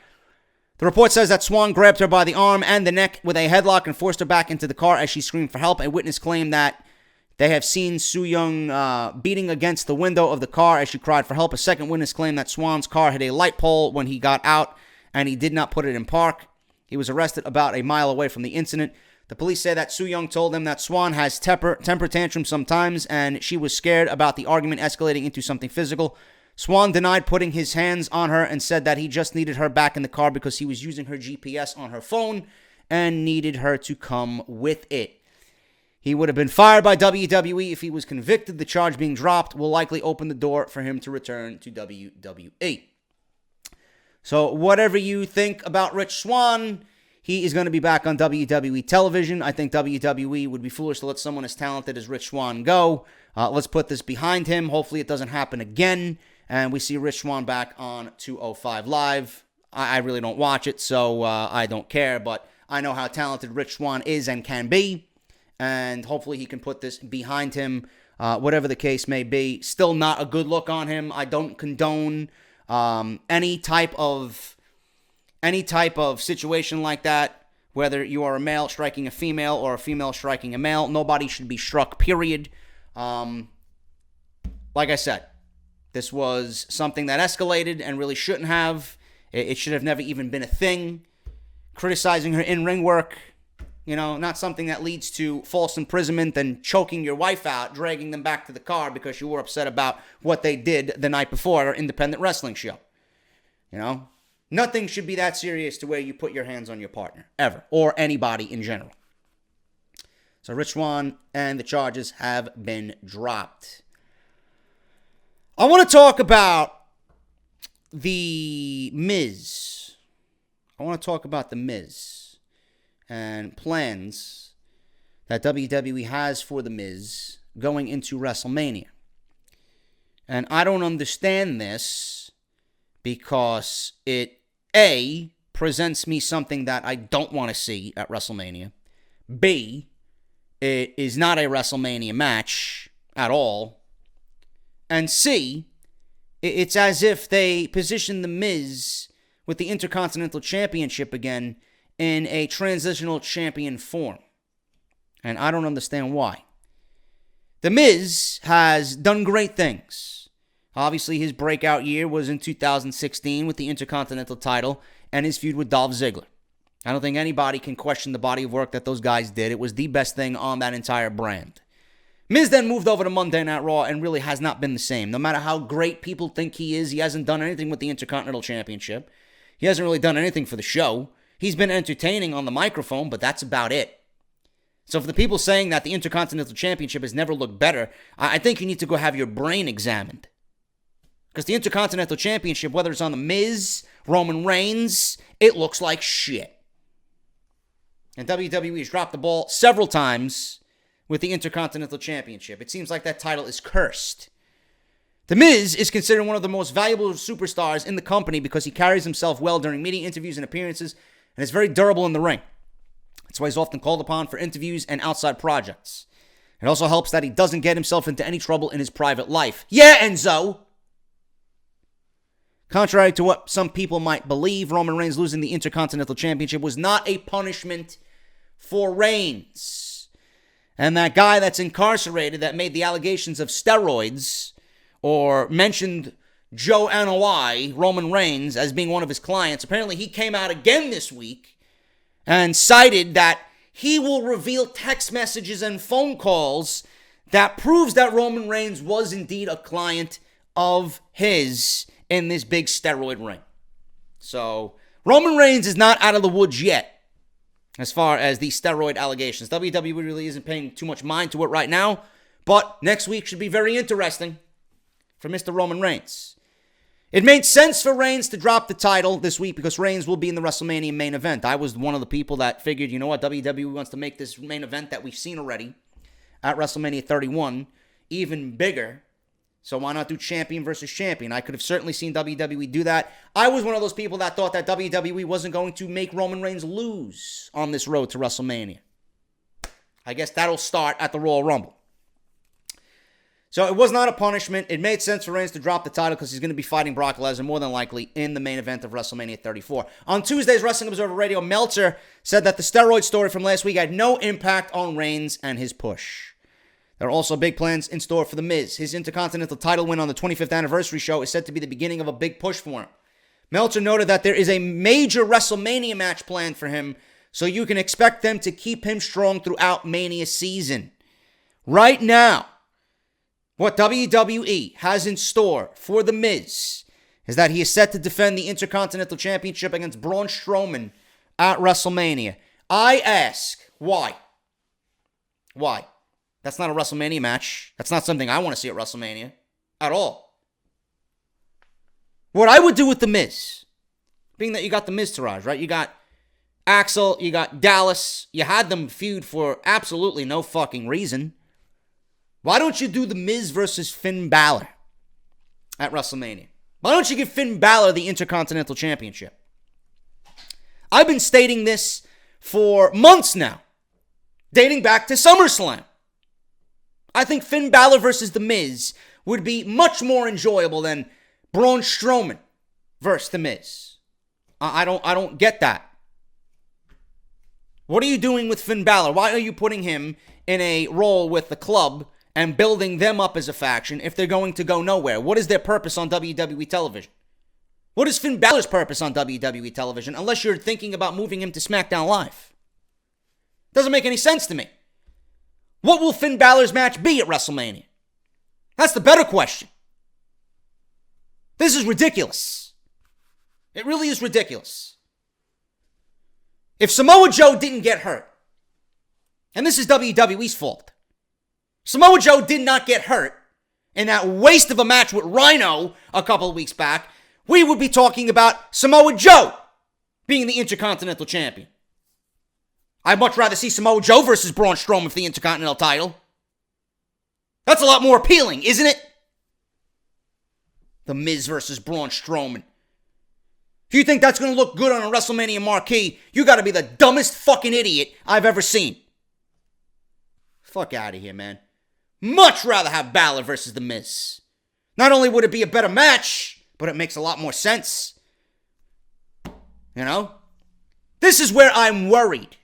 The report says that Swann grabbed her by the arm and the neck with a headlock and forced her back into the car as she screamed for help. A witness claimed that they have seen Su Yung beating against the window of the car as she cried for help. A second witness claimed that Swann's car hit a light pole when he got out, and he did not put it in park. He was arrested about a mile away from the incident. The police say that Su Yung told them that Swann has temper tantrums sometimes, and she was scared about the argument escalating into something physical. Swann denied putting his hands on her and said that he just needed her back in the car because he was using her GPS on her phone and needed her to come with it. He would have been fired by WWE if he was convicted. The charge being dropped will likely open the door for him to return to WWE. So whatever you think about Rich Swann, he is going to be back on WWE television. I think WWE would be foolish to let someone as talented as Rich Swann go. Let's put this behind him. Hopefully it doesn't happen again, and we see Rich Swann back on 205 Live. I really don't watch it, so I don't care, but I know how talented Rich Swann is and can be, and hopefully he can put this behind him, whatever the case may be. Still not a good look on him. I don't condone any type of situation like that, whether you are a male striking a female or a female striking a male. Nobody should be struck, period. Like I said, this was something that escalated and really shouldn't have. It should have never even been a thing. Criticizing her in-ring work, not something that leads to false imprisonment and choking your wife out, dragging them back to the car because you were upset about what they did the night before at our independent wrestling show. Nothing should be that serious to where you put your hands on your partner, ever, or anybody in general. So Rich Swann and the charges have been dropped. I want to talk about The Miz. And plans that WWE has for The Miz going into WrestleMania. And I don't understand this because it, A, presents me something that I don't want to see at WrestleMania. B, it is not a WrestleMania match at all. And C, it's as if they position The Miz with the Intercontinental Championship again in a transitional champion form. And I don't understand why. The Miz has done great things. Obviously, his breakout year was in 2016 with the Intercontinental title and his feud with Dolph Ziggler. I don't think anybody can question the body of work that those guys did. It was the best thing on that entire brand. Miz then moved over to Monday Night Raw and really has not been the same. No matter how great people think he is, he hasn't done anything with the Intercontinental Championship. He hasn't really done anything for the show. He's been entertaining on the microphone, but that's about it. So for the people saying that the Intercontinental Championship has never looked better, I think you need to go have your brain examined. Because the Intercontinental Championship, whether it's on The Miz, Roman Reigns, it looks like shit. And WWE has dropped the ball several times with the Intercontinental Championship. It seems like that title is cursed. The Miz is considered one of the most valuable superstars in the company because he carries himself well during media interviews and appearances and is very durable in the ring. That's why he's often called upon for interviews and outside projects. It also helps that he doesn't get himself into any trouble in his private life. Yeah, Enzo! Contrary to what some people might believe, Roman Reigns losing the Intercontinental Championship was not a punishment for Reigns. And that guy that's incarcerated that made the allegations of steroids or mentioned Joe Anoa'i, Roman Reigns, as being one of his clients, apparently he came out again this week and cited that he will reveal text messages and phone calls that proves that Roman Reigns was indeed a client of his in this big steroid ring. So, Roman Reigns is not out of the woods yet as far as the steroid allegations. WWE really isn't paying too much mind to it right now, but next week should be very interesting for Mr. Roman Reigns. It made sense for Reigns to drop the title this week because Reigns will be in the WrestleMania main event. I was one of the people that figured, you know what, WWE wants to make this main event that we've seen already at WrestleMania 31 even bigger. So why not do champion versus champion? I could have certainly seen WWE do that. I was one of those people that thought that WWE wasn't going to make Roman Reigns lose on this road to WrestleMania. I guess that'll start at the Royal Rumble. So it was not a punishment. It made sense for Reigns to drop the title because he's going to be fighting Brock Lesnar more than likely in the main event of WrestleMania 34. On Tuesday's Wrestling Observer Radio, Meltzer said that the steroid story from last week had no impact on Reigns and his push. There are also big plans in store for The Miz. His Intercontinental title win on the 25th anniversary show is said to be the beginning of a big push for him. Meltzer noted that there is a major WrestleMania match planned for him, so you can expect them to keep him strong throughout Mania season. Right now, what WWE has in store for The Miz is that he is set to defend the Intercontinental Championship against Braun Strowman at WrestleMania. I ask, why? Why? That's not a WrestleMania match. That's not something I want to see at WrestleMania at all. What I would do with The Miz, being that you got the Miztourage, right? You got Axel, you got Dallas. You had them feud for absolutely no fucking reason. Why don't you do The Miz versus Finn Balor at WrestleMania? Why don't you give Finn Balor the Intercontinental Championship? I've been stating this for months now, dating back to SummerSlam. I think Finn Balor versus The Miz would be much more enjoyable than Braun Strowman versus The Miz. I don't get that. What are you doing with Finn Balor? Why are you putting him in a role with the club and building them up as a faction if they're going to go nowhere? What is their purpose on WWE television? What is Finn Balor's purpose on WWE television unless you're thinking about moving him to SmackDown Live? Doesn't make any sense to me. What will Finn Balor's match be at WrestleMania? That's the better question. This is ridiculous. It really is ridiculous. If Samoa Joe didn't get hurt, and this is WWE's fault, Samoa Joe did not get hurt in that waste of a match with Rhino a couple of weeks back, we would be talking about Samoa Joe being the Intercontinental Champion. I'd much rather see Samoa Joe versus Braun Strowman for the Intercontinental title. That's a lot more appealing, isn't it? The Miz versus Braun Strowman. If you think that's going to look good on a WrestleMania marquee, you got to be the dumbest fucking idiot I've ever seen. Fuck out of here, man. Much rather have Balor versus The Miz. Not only would it be a better match, but it makes a lot more sense. You know? This is where I'm worried.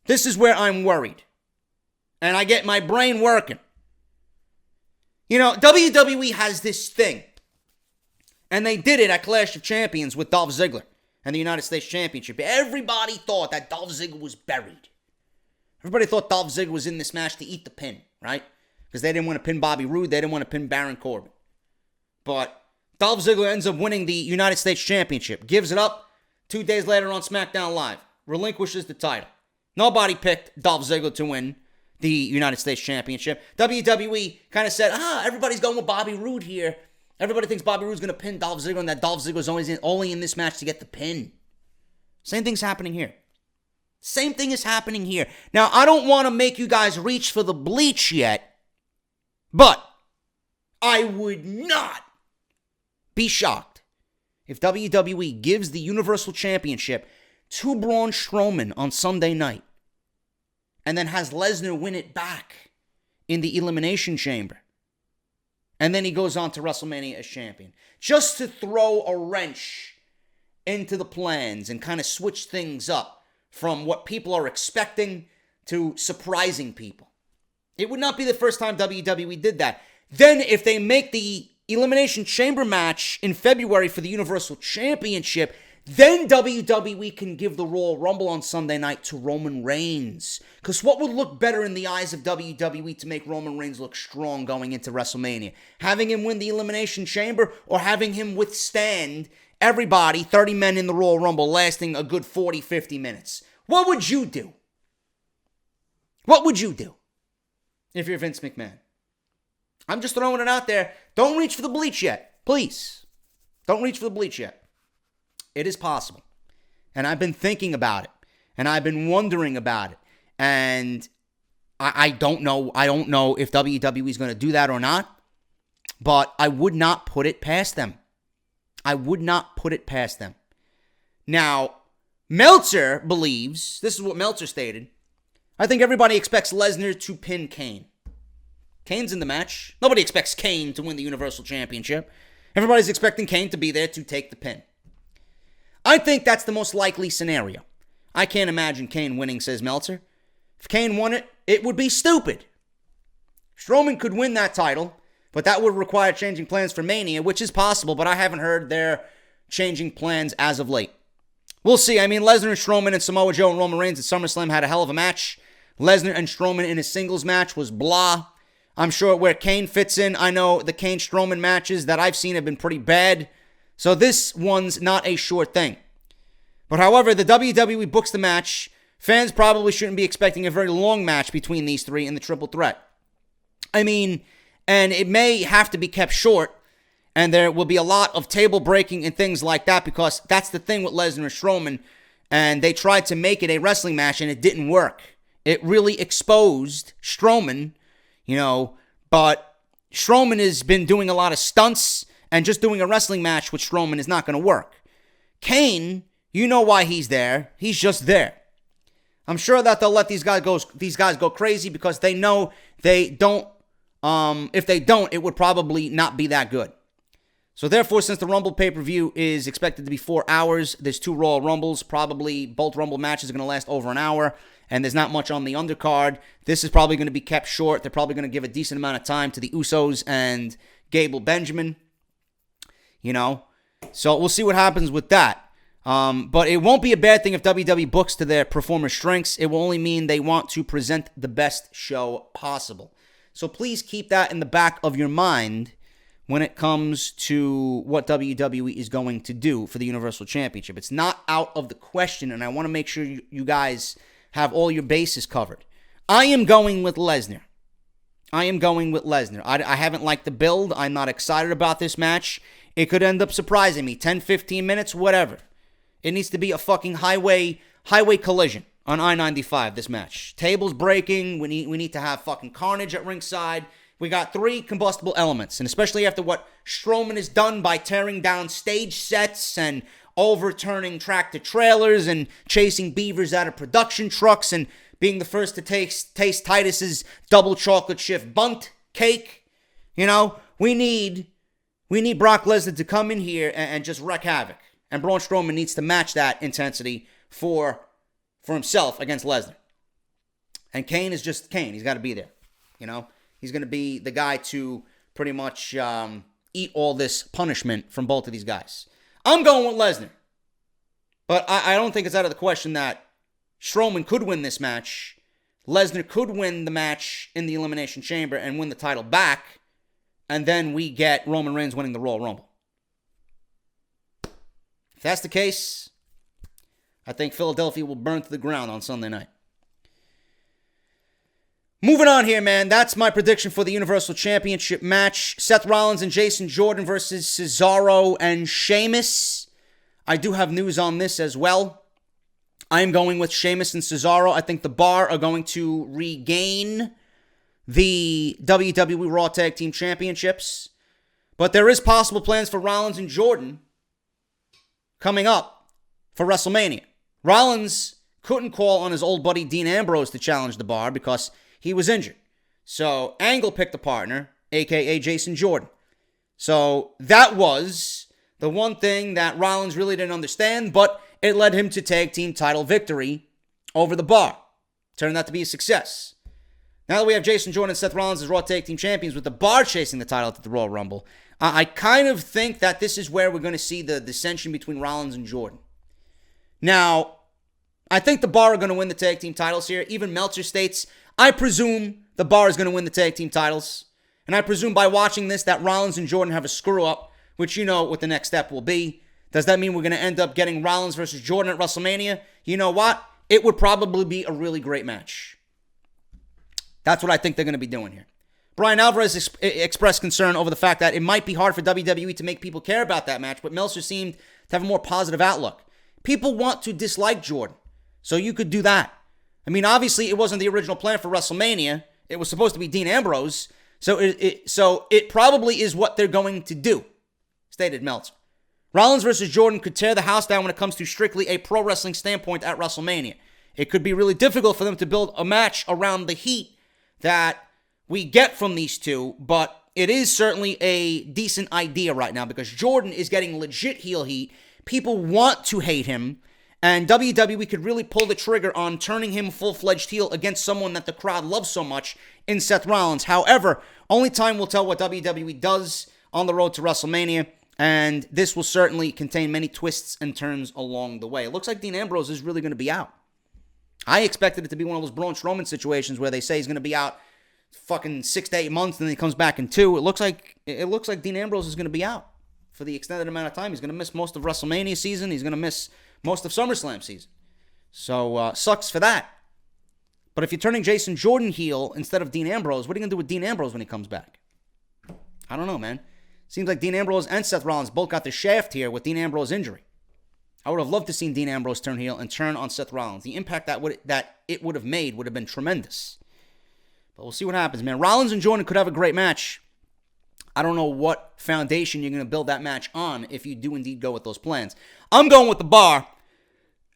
This is where I'm worried. And I get my brain working. You know, WWE has this thing. And they did it at Clash of Champions with Dolph Ziggler and the United States Championship. Everybody thought that Dolph Ziggler was buried. Everybody thought Dolph Ziggler was in this match to eat the pin, right? Because they didn't want to pin Bobby Roode. They didn't want to pin Baron Corbin. But Dolph Ziggler ends up winning the United States Championship. Gives it up. 2 days later on SmackDown Live. Relinquishes the title. Nobody picked Dolph Ziggler to win the United States Championship. WWE kind of said, everybody's going with Bobby Roode here. Everybody thinks Bobby Roode's going to pin Dolph Ziggler and that Dolph Ziggler's only in this match to get the pin. Same thing's happening here. Same thing is happening here. Now, I don't want to make you guys reach for the bleach yet, but I would not be shocked if WWE gives the Universal Championship to Braun Strowman on Sunday night and then has Lesnar win it back in the Elimination Chamber. And then he goes on to WrestleMania as champion. Just to throw a wrench into the plans and kind of switch things up from what people are expecting to surprising people. It would not be the first time WWE did that. Then if they make the Elimination Chamber match in February for the Universal Championship, then WWE can give the Royal Rumble on Sunday night to Roman Reigns. Because what would look better in the eyes of WWE to make Roman Reigns look strong going into WrestleMania? Having him win the Elimination Chamber or having him withstand everybody, 30 men in the Royal Rumble, lasting a good 40, 50 minutes? What would you do? What would you do if you're Vince McMahon? I'm just throwing it out there. Don't reach for the bleach yet. Please. Don't reach for the bleach yet. It is possible. And I've been thinking about it. And I've been wondering about it. And I don't know. I don't know if WWE is going to do that or not. But I would not put it past them. I would not put it past them. Now, Meltzer believes, this is what Meltzer stated, I think everybody expects Lesnar to pin Kane. Kane's in the match. Nobody expects Kane to win the Universal Championship. Everybody's expecting Kane to be there to take the pin. I think that's the most likely scenario. I can't imagine Kane winning, says Meltzer. If Kane won it, it would be stupid. Strowman could win that title, but that would require changing plans for Mania, which is possible, but I haven't heard they're changing plans as of late. We'll see. I mean, Lesnar and Strowman and Samoa Joe and Roman Reigns at SummerSlam had a hell of a match. Lesnar and Strowman in a singles match was blah. I'm sure where Kane fits in, I know the Kane-Strowman matches that I've seen have been pretty bad. So this one's not a sure thing. But however, the WWE books the match. Fans probably shouldn't be expecting a very long match between these three in the triple threat. I mean, and it may have to be kept short, and there will be a lot of table breaking and things like that, because that's the thing with Lesnar and Strowman, and they tried to make it a wrestling match, and it didn't work. It really exposed Strowman, but Strowman has been doing a lot of stunts, and just doing a wrestling match with Strowman is not going to work. Kane, you know why he's there. He's just there. I'm sure that they'll let these guys go crazy because they know they don't. If they don't, it would probably not be that good. So therefore, since the Rumble pay-per-view is expected to be 4 hours, there's 2 Royal Rumbles. Probably both Rumble matches are going to last over an hour, and there's not much on the undercard. This is probably going to be kept short. They're probably going to give a decent amount of time to the Usos and Gable Benjamin. So we'll see what happens with that. But it won't be a bad thing if WWE books to their performers' strengths. It will only mean they want to present the best show possible. So please keep that in the back of your mind when it comes to what WWE is going to do for the Universal Championship. It's not out of the question, and I want to make sure you guys have all your bases covered. I am going with Lesnar. I haven't liked the build. I'm not excited about this match. It could end up surprising me. 10, 15 minutes, whatever. It needs to be a fucking highway collision on I-95, this match. Tables breaking. We need to have fucking carnage at ringside. We got 3 combustible elements, and especially after what Strowman has done by tearing down stage sets and overturning tractor trailers and chasing beavers out of production trucks and being the first to taste Titus's double chocolate chip bundt cake. We need Brock Lesnar to come in here and just wreak havoc. And Braun Strowman needs to match that intensity for himself against Lesnar. And Kane is just Kane. He's got to be there. He's going to be the guy to pretty much eat all this punishment from both of these guys. I'm going with Lesnar. But I don't think it's out of the question that Strowman could win this match. Lesnar could win the match in the Elimination Chamber and win the title back. And then we get Roman Reigns winning the Royal Rumble. If that's the case, I think Philadelphia will burn to the ground on Sunday night. Moving on here, man. That's my prediction for the Universal Championship match. Seth Rollins and Jason Jordan versus Cesaro and Sheamus. I do have news on this as well. I am going with Sheamus and Cesaro. I think the Bar are going to regain the WWE Raw Tag Team Championships. But there is possible plans for Rollins and Jordan coming up for WrestleMania. Rollins couldn't call on his old buddy Dean Ambrose to challenge the Bar because he was injured. So Angle picked a partner, a.k.a. Jason Jordan. So that was the one thing that Rollins really didn't understand, but it led him to tag team title victory over the Bar. Turned out to be a success. Now that we have Jason Jordan and Seth Rollins as Raw Tag Team Champions with the Bar chasing the title at the Royal Rumble, I kind of think that this is where we're going to see the dissension between Rollins and Jordan. Now, I think the Bar are going to win the tag team titles here. Even Meltzer states, I presume the Bar is going to win the tag team titles. And I presume by watching this that Rollins and Jordan have a screw-up, which you know what the next step will be. Does that mean we're going to end up getting Rollins versus Jordan at WrestleMania? You know what? It would probably be a really great match. That's what I think they're going to be doing here. Bryan Alvarez expressed concern over the fact that it might be hard for WWE to make people care about that match, but Meltzer seemed to have a more positive outlook. People want to dislike Jordan, so you could do that. I mean, obviously, it wasn't the original plan for WrestleMania. It was supposed to be Dean Ambrose, so it probably is what they're going to do, stated Meltzer. Rollins versus Jordan could tear the house down when it comes to strictly a pro wrestling standpoint at WrestleMania. It could be really difficult for them to build a match around the heat that we get from these two, but it is certainly a decent idea right now because Jordan is getting legit heel heat. People want to hate him, and WWE could really pull the trigger on turning him full-fledged heel against someone that the crowd loves so much in Seth Rollins. However, only time will tell what WWE does on the road to WrestleMania, and this will certainly contain many twists and turns along the way. It looks like Dean Ambrose is really going to be out. I expected it to be one of those Braun Strowman situations where they say he's going to be out fucking 6 to 8 months, and then he comes back in 2. It looks like Dean Ambrose is going to be out for the extended amount of time. He's going to miss most of WrestleMania season. He's going to miss most of SummerSlam season. So, sucks for that. But if you're turning Jason Jordan heel instead of Dean Ambrose, what are you going to do with Dean Ambrose when he comes back? I don't know, man. Seems like Dean Ambrose and Seth Rollins both got the shaft here with Dean Ambrose's injury. I would have loved to see Dean Ambrose turn heel and turn on Seth Rollins. The impact that it would have made would have been tremendous. But we'll see what happens, man. Rollins and Jordan could have a great match. I don't know what foundation you're going to build that match on if you do indeed go with those plans. I'm going with the Bar,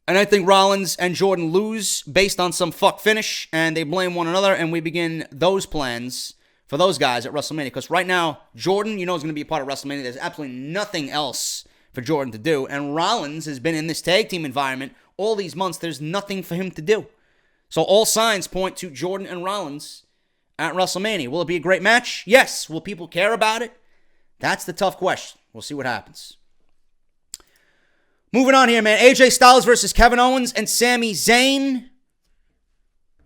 and I think Rollins and Jordan lose based on some fuck finish, and they blame one another, and we begin those plans for those guys at WrestleMania. Because right now, Jordan, is going to be a part of WrestleMania. There's absolutely nothing else for Jordan to do, and Rollins has been in this tag team environment all these months. There's nothing for him to do. So all signs point to Jordan and Rollins at WrestleMania. Will it be a great match? Yes. Will people care about it? That's the tough question. We'll see what happens. Moving on here, man. AJ Styles versus Kevin Owens and Sami Zayn.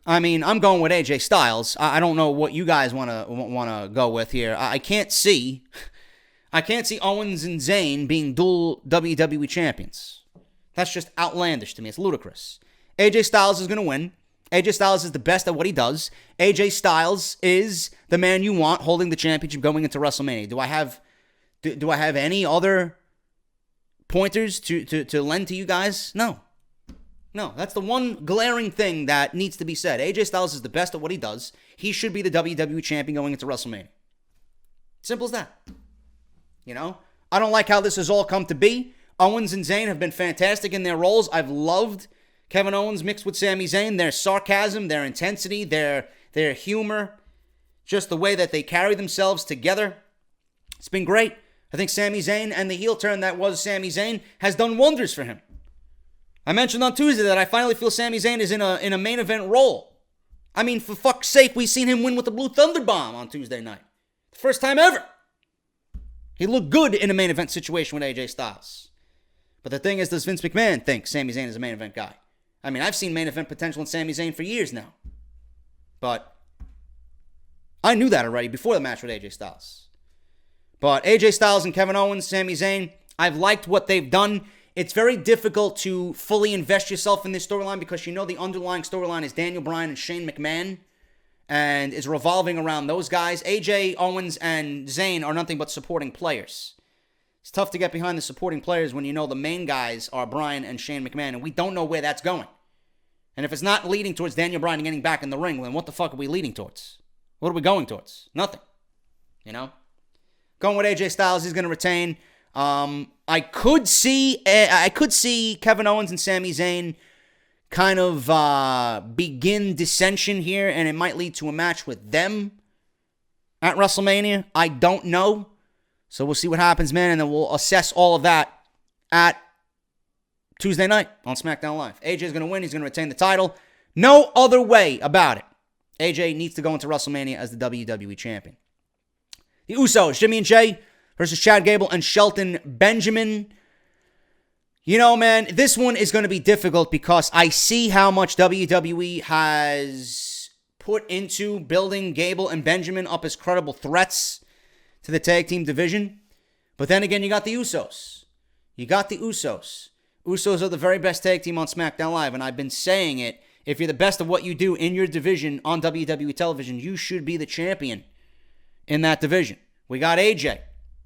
I mean, I'm going with AJ Styles. I don't know what you guys want to go with here. I can't see Owens and Zayn being dual WWE champions. That's just outlandish to me. It's ludicrous. AJ Styles is going to win. AJ Styles is the best at what he does. AJ Styles is the man you want holding the championship going into WrestleMania. Do I have any other pointers to lend to you guys? No. That's the one glaring thing that needs to be said. AJ Styles is the best at what he does. He should be the WWE champion going into WrestleMania. Simple as that. I don't like how this has all come to be. Owens and Zayn have been fantastic in their roles. I've loved Kevin Owens mixed with Sami Zayn, their sarcasm, their intensity, their humor, just the way that they carry themselves together. It's been great. I think Sami Zayn and the heel turn that was Sami Zayn has done wonders for him. I mentioned on Tuesday that I finally feel Sami Zayn is in a main event role. I mean, for fuck's sake, we've seen him win with the Blue Thunder Bomb on Tuesday night. The first time ever. He looked good in a main event situation with AJ Styles. But the thing is, does Vince McMahon think Sami Zayn is a main event guy? I mean, I've seen main event potential in Sami Zayn for years now. But I knew that already before the match with AJ Styles. But AJ Styles and Kevin Owens, Sami Zayn, I've liked what they've done. It's very difficult to fully invest yourself in this storyline because the underlying storyline is Daniel Bryan and Shane McMahon and is revolving around those guys. AJ, Owens, and Zayn are nothing but supporting players. It's tough to get behind the supporting players when the main guys are Bryan and Shane McMahon, and we don't know where that's going. And if it's not leading towards Daniel Bryan getting back in the ring, then what the fuck are we leading towards? What are we going towards? Nothing. Going with AJ Styles, he's going to retain. I could see Kevin Owens and Sami Zayn kind of begin dissension here, and it might lead to a match with them at WrestleMania. I don't know. So we'll see what happens, man, and then we'll assess all of that at Tuesday night on SmackDown Live. AJ's going to win. He's going to retain the title. No other way about it. AJ needs to go into WrestleMania as the WWE Champion. The Usos, Jimmy and Jay versus Chad Gable and Shelton Benjamin. You know, man, this one is going to be difficult because I see how much WWE has put into building Gable and Benjamin up as credible threats to the tag team division. But then again, you got the Usos. Usos are the very best tag team on SmackDown Live, and I've been saying it. If you're the best of what you do in your division on WWE television, you should be the champion in that division. We got AJ.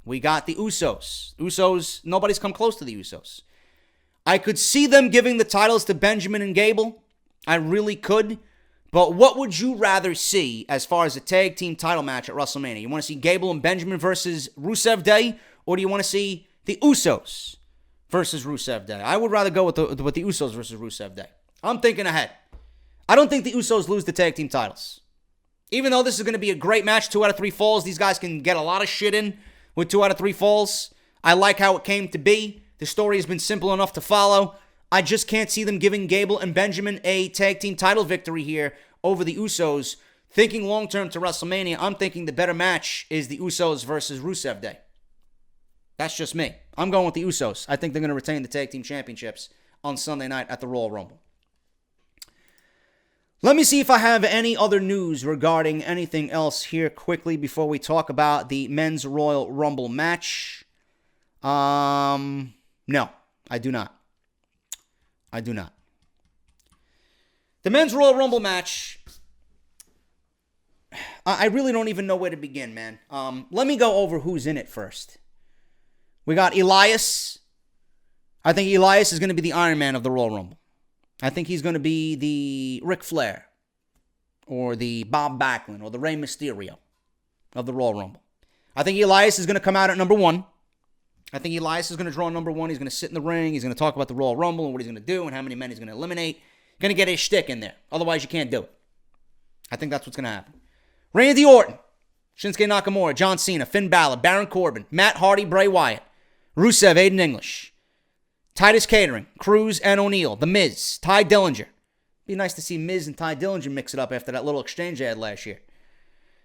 We got the Usos. Usos, nobody's come close to the Usos. I could see them giving the titles to Benjamin and Gable. I really could. But what would you rather see as far as a tag team title match at WrestleMania? You want to see Gable and Benjamin versus Rusev Day? Or do you want to see the Usos versus Rusev Day? I would rather go with the Usos versus Rusev Day. I'm thinking ahead. I don't think the Usos lose the tag team titles. Even though this is going to be a great match, 2 out of 3 falls, these guys can get a lot of shit in with 2 out of 3 falls. I like how it came to be. The story has been simple enough to follow. I just can't see them giving Gable and Benjamin a tag team title victory here over the Usos. Thinking long-term to WrestleMania, I'm thinking the better match is the Usos versus Rusev Day. That's just me. I'm going with the Usos. I think they're going to retain the tag team championships on Sunday night at the Royal Rumble. Let me see if I have any other news regarding anything else here quickly before we talk about the men's Royal Rumble match. No, I do not. The men's Royal Rumble match, I really don't even know where to begin, man. Let me go over who's in it first. We got Elias. I think Elias is going to be the Iron Man of the Royal Rumble. I think he's going to be the Ric Flair or the Bob Backlund or the Rey Mysterio of the Royal Rumble. I think Elias is going to come out at number 1. I think Elias is going to draw number 1. He's going to sit in the ring. He's going to talk about the Royal Rumble and what he's going to do and how many men he's going to eliminate. Going to get his shtick in there. Otherwise, you can't do it. I think that's what's going to happen. Randy Orton, Shinsuke Nakamura, John Cena, Finn Balor, Baron Corbin, Matt Hardy, Bray Wyatt, Rusev, Aiden English, Titus Catering, Cruz and O'Neal, The Miz, Ty Dillinger. Be nice to see Miz and Ty Dillinger mix it up after that little exchange they had last year.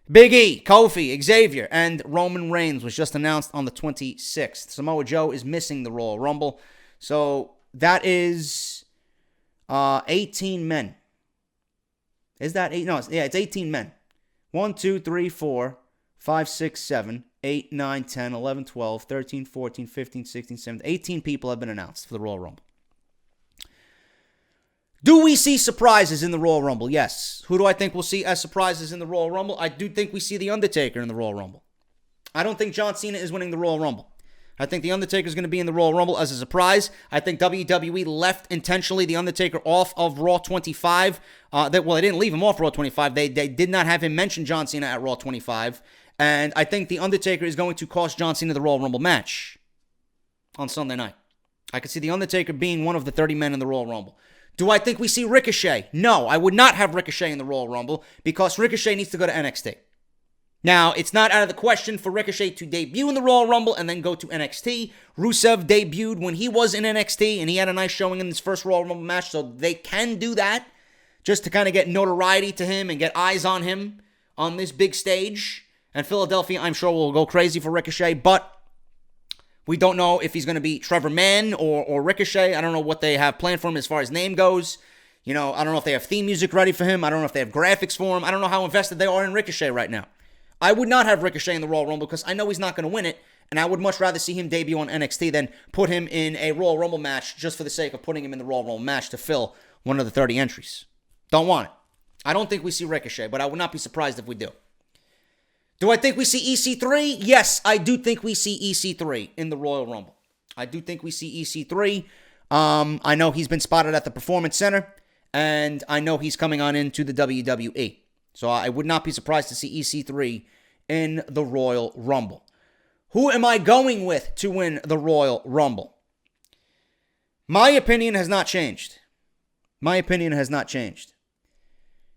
Big E, Kofi, Xavier, and Roman Reigns was just announced on the 26th. Samoa Joe is missing the Royal Rumble. So that is 18 men. Is that 8? No, it's 18 men. 1, 2, 3, 4, 5, 6, 7, 8, 9, 10, 11, 12, 13, 14, 15, 16, 17. 18 people have been announced for the Royal Rumble. Do we see surprises in the Royal Rumble? Yes. Who do I think we'll see as surprises in the Royal Rumble? I do think we see The Undertaker in the Royal Rumble. I don't think John Cena is winning the Royal Rumble. I think The Undertaker is going to be in the Royal Rumble as a surprise. I think WWE left intentionally The Undertaker off of Raw 25. They didn't leave him off Raw 25. They did not have him mention John Cena at Raw 25. And I think The Undertaker is going to cost John Cena the Royal Rumble match on Sunday night. I could see The Undertaker being one of the 30 men in the Royal Rumble. Do I think we see Ricochet? No, I would not have Ricochet in the Royal Rumble because Ricochet needs to go to NXT. Now, it's not out of the question for Ricochet to debut in the Royal Rumble and then go to NXT. Rusev debuted when he was in NXT, and he had a nice showing in his first Royal Rumble match, so they can do that just to kind of get notoriety to him and get eyes on him on this big stage. And Philadelphia, I'm sure, will go crazy for Ricochet, but we don't know if he's going to be Trevor Mann or Ricochet. I don't know what they have planned for him as far as name goes. You know, I don't know if they have theme music ready for him. I don't know if they have graphics for him. I don't know how invested they are in Ricochet right now. I would not have Ricochet in the Royal Rumble because I know he's not going to win it, and I would much rather see him debut on NXT than put him in a Royal Rumble match just for the sake of putting him in the Royal Rumble match to fill one of the 30 entries. Don't want it. I don't think we see Ricochet, but I would not be surprised if we do. Do I think we see EC3? Yes, I do think we see EC3 in the Royal Rumble. I do think we see EC3. I know he's been spotted at the Performance Center, and I know he's coming on into the WWE. So I would not be surprised to see EC3 in the Royal Rumble. Who am I going with to win the Royal Rumble? My opinion has not changed. My opinion has not changed.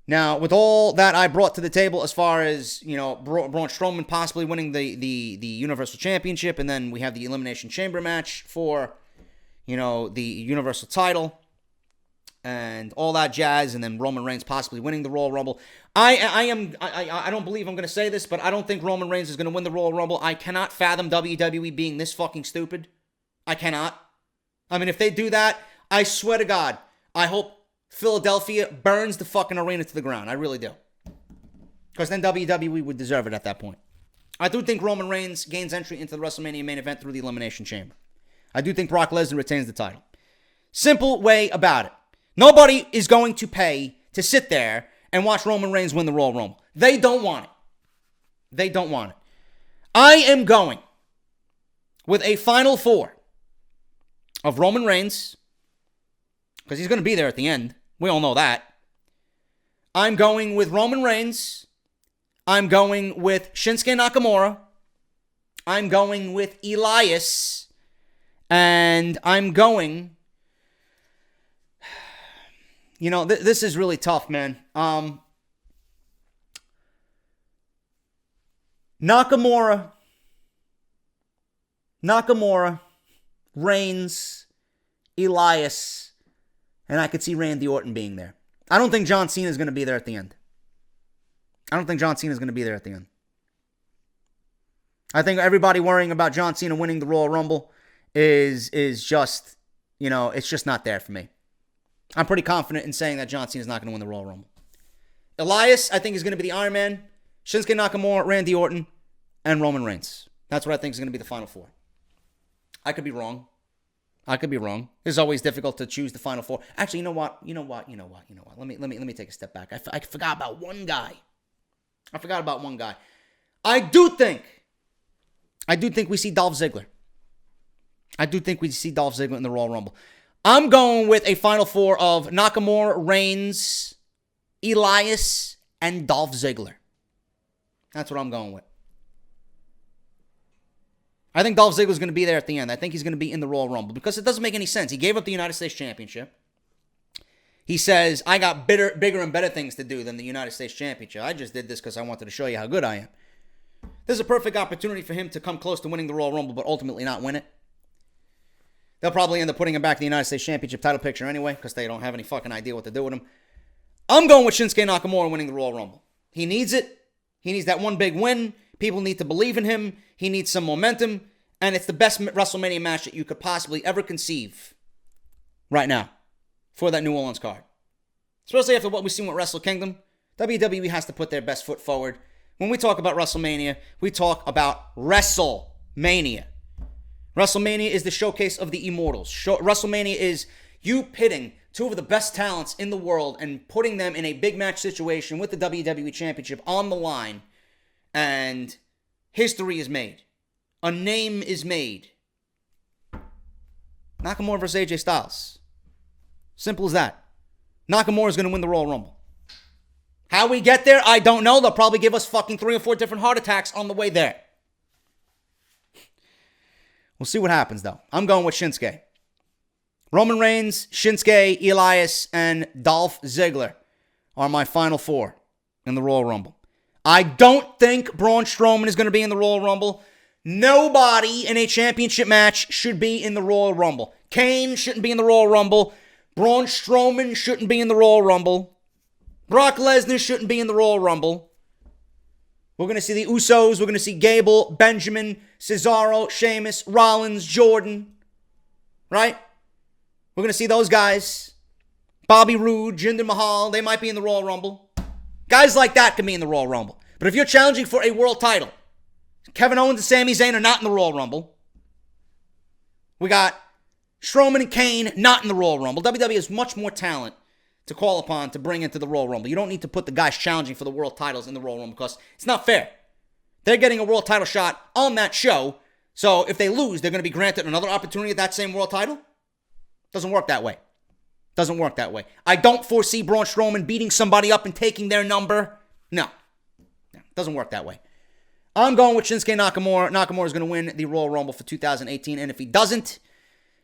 Now, with all that I brought to the table as far as, Braun Strowman possibly winning the Universal Championship, and then we have the Elimination Chamber match for, the Universal title, and all that jazz, and then Roman Reigns possibly winning the Royal Rumble. I don't believe I'm going to say this, but I don't think Roman Reigns is going to win the Royal Rumble. I cannot fathom WWE being this fucking stupid. I cannot. I mean, if they do that, I swear to God, I hope Philadelphia burns the fucking arena to the ground. I really do. Because then WWE would deserve it at that point. I do think Roman Reigns gains entry into the WrestleMania main event through the Elimination Chamber. I do think Brock Lesnar retains the title. Simple way about it. Nobody is going to pay to sit there and watch Roman Reigns win the Royal Rumble. They don't want it. They don't want it. I am going with a Final Four of Roman Reigns, because he's going to be there at the end. We all know that. I'm going with Roman Reigns. I'm going with Shinsuke Nakamura. I'm going with Elias. And I'm going... this is really tough, man. Nakamura, Reigns, Elias, and I could see Randy Orton being there. I don't think John Cena is going to be there at the end. I think everybody worrying about John Cena winning the Royal Rumble is just, it's just not there for me. I'm pretty confident in saying that John Cena is not going to win the Royal Rumble. Elias, I think, is going to be the Iron Man. Shinsuke Nakamura, Randy Orton, and Roman Reigns. That's what I think is going to be the Final Four. I could be wrong. It's always difficult to choose the Final Four. Actually, you know what? Let me take a step back. I forgot about one guy. I do think we see Dolph Ziggler. In the Royal Rumble. I'm going with a Final Four of Nakamura, Reigns, Elias, and Dolph Ziggler. That's what I'm going with. I think Dolph Ziggler is going to be there at the end. I think he's going to be in the Royal Rumble because it doesn't make any sense. He gave up the United States Championship. He says, I got bigger and better things to do than the United States Championship. I just did this because I wanted to show you how good I am. This is a perfect opportunity for him to come close to winning the Royal Rumble, but ultimately not win it. They'll probably end up putting him back in the United States Championship title picture anyway because they don't have any fucking idea what to do with him. I'm going with Shinsuke Nakamura winning the Royal Rumble. He needs it. He needs that one big win. People need to believe in him. He needs some momentum. And it's the best WrestleMania match that you could possibly ever conceive right now for that New Orleans card. Especially after what we've seen with Wrestle Kingdom. WWE has to put their best foot forward. When we talk about WrestleMania, we talk about WrestleMania. WrestleMania is the showcase of the immortals. WrestleMania is you pitting two of the best talents in the world and putting them in a big match situation with the WWE Championship on the line. And history is made. A name is made. Nakamura versus AJ Styles. Simple as that. Nakamura is going to win the Royal Rumble. How we get there, I don't know. They'll probably give us fucking 3 or 4 different heart attacks on the way there. We'll see what happens, though. I'm going with Shinsuke. Roman Reigns, Shinsuke, Elias, and Dolph Ziggler are my Final Four in the Royal Rumble. I don't think Braun Strowman is going to be in the Royal Rumble. Nobody in a championship match should be in the Royal Rumble. Kane shouldn't be in the Royal Rumble. Braun Strowman shouldn't be in the Royal Rumble. Brock Lesnar shouldn't be in the Royal Rumble. We're going to see the Usos. We're going to see Gable, Benjamin, Cesaro, Sheamus, Rollins, Jordan. Right? We're going to see those guys. Bobby Roode, Jinder Mahal. They might be in the Royal Rumble. Guys like that can be in the Royal Rumble. But if you're challenging for a world title, Kevin Owens and Sami Zayn are not in the Royal Rumble. We got Strowman and Kane not in the Royal Rumble. WWE has much more talent to call upon to bring into the Royal Rumble. You don't need to put the guys challenging for the world titles in the Royal Rumble because it's not fair. They're getting a world title shot on that show. So if they lose, they're going to be granted another opportunity at that same world title? Doesn't work that way. I don't foresee Braun Strowman beating somebody up and taking their number. No. Doesn't work that way. I'm going with Shinsuke Nakamura. Nakamura is going to win the Royal Rumble for 2018. And if he doesn't,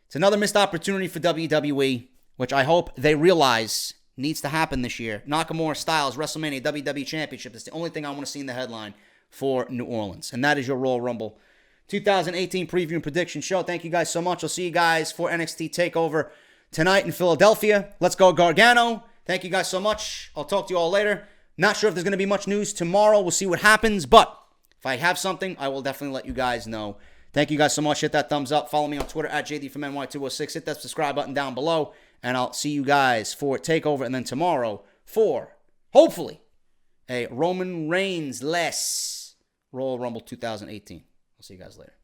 it's another missed opportunity for WWE. which I hope they realize needs to happen this year. Nakamura, Styles, WrestleMania, WWE Championship. That's the only thing I want to see in the headline for New Orleans. And that is your Royal Rumble 2018 preview and prediction show. Thank you guys so much. I'll see you guys for NXT TakeOver tonight in Philadelphia. Let's go Gargano. Thank you guys so much. I'll talk to you all later. Not sure if there's going to be much news tomorrow. We'll see what happens. But if I have something, I will definitely let you guys know. Thank you guys so much. Hit that thumbs up. Follow me on Twitter at JDFROMNY206. Hit that subscribe button down below. And I'll see you guys for TakeOver. And then tomorrow for, hopefully, a Roman Reigns-less Royal Rumble 2018. I'll see you guys later.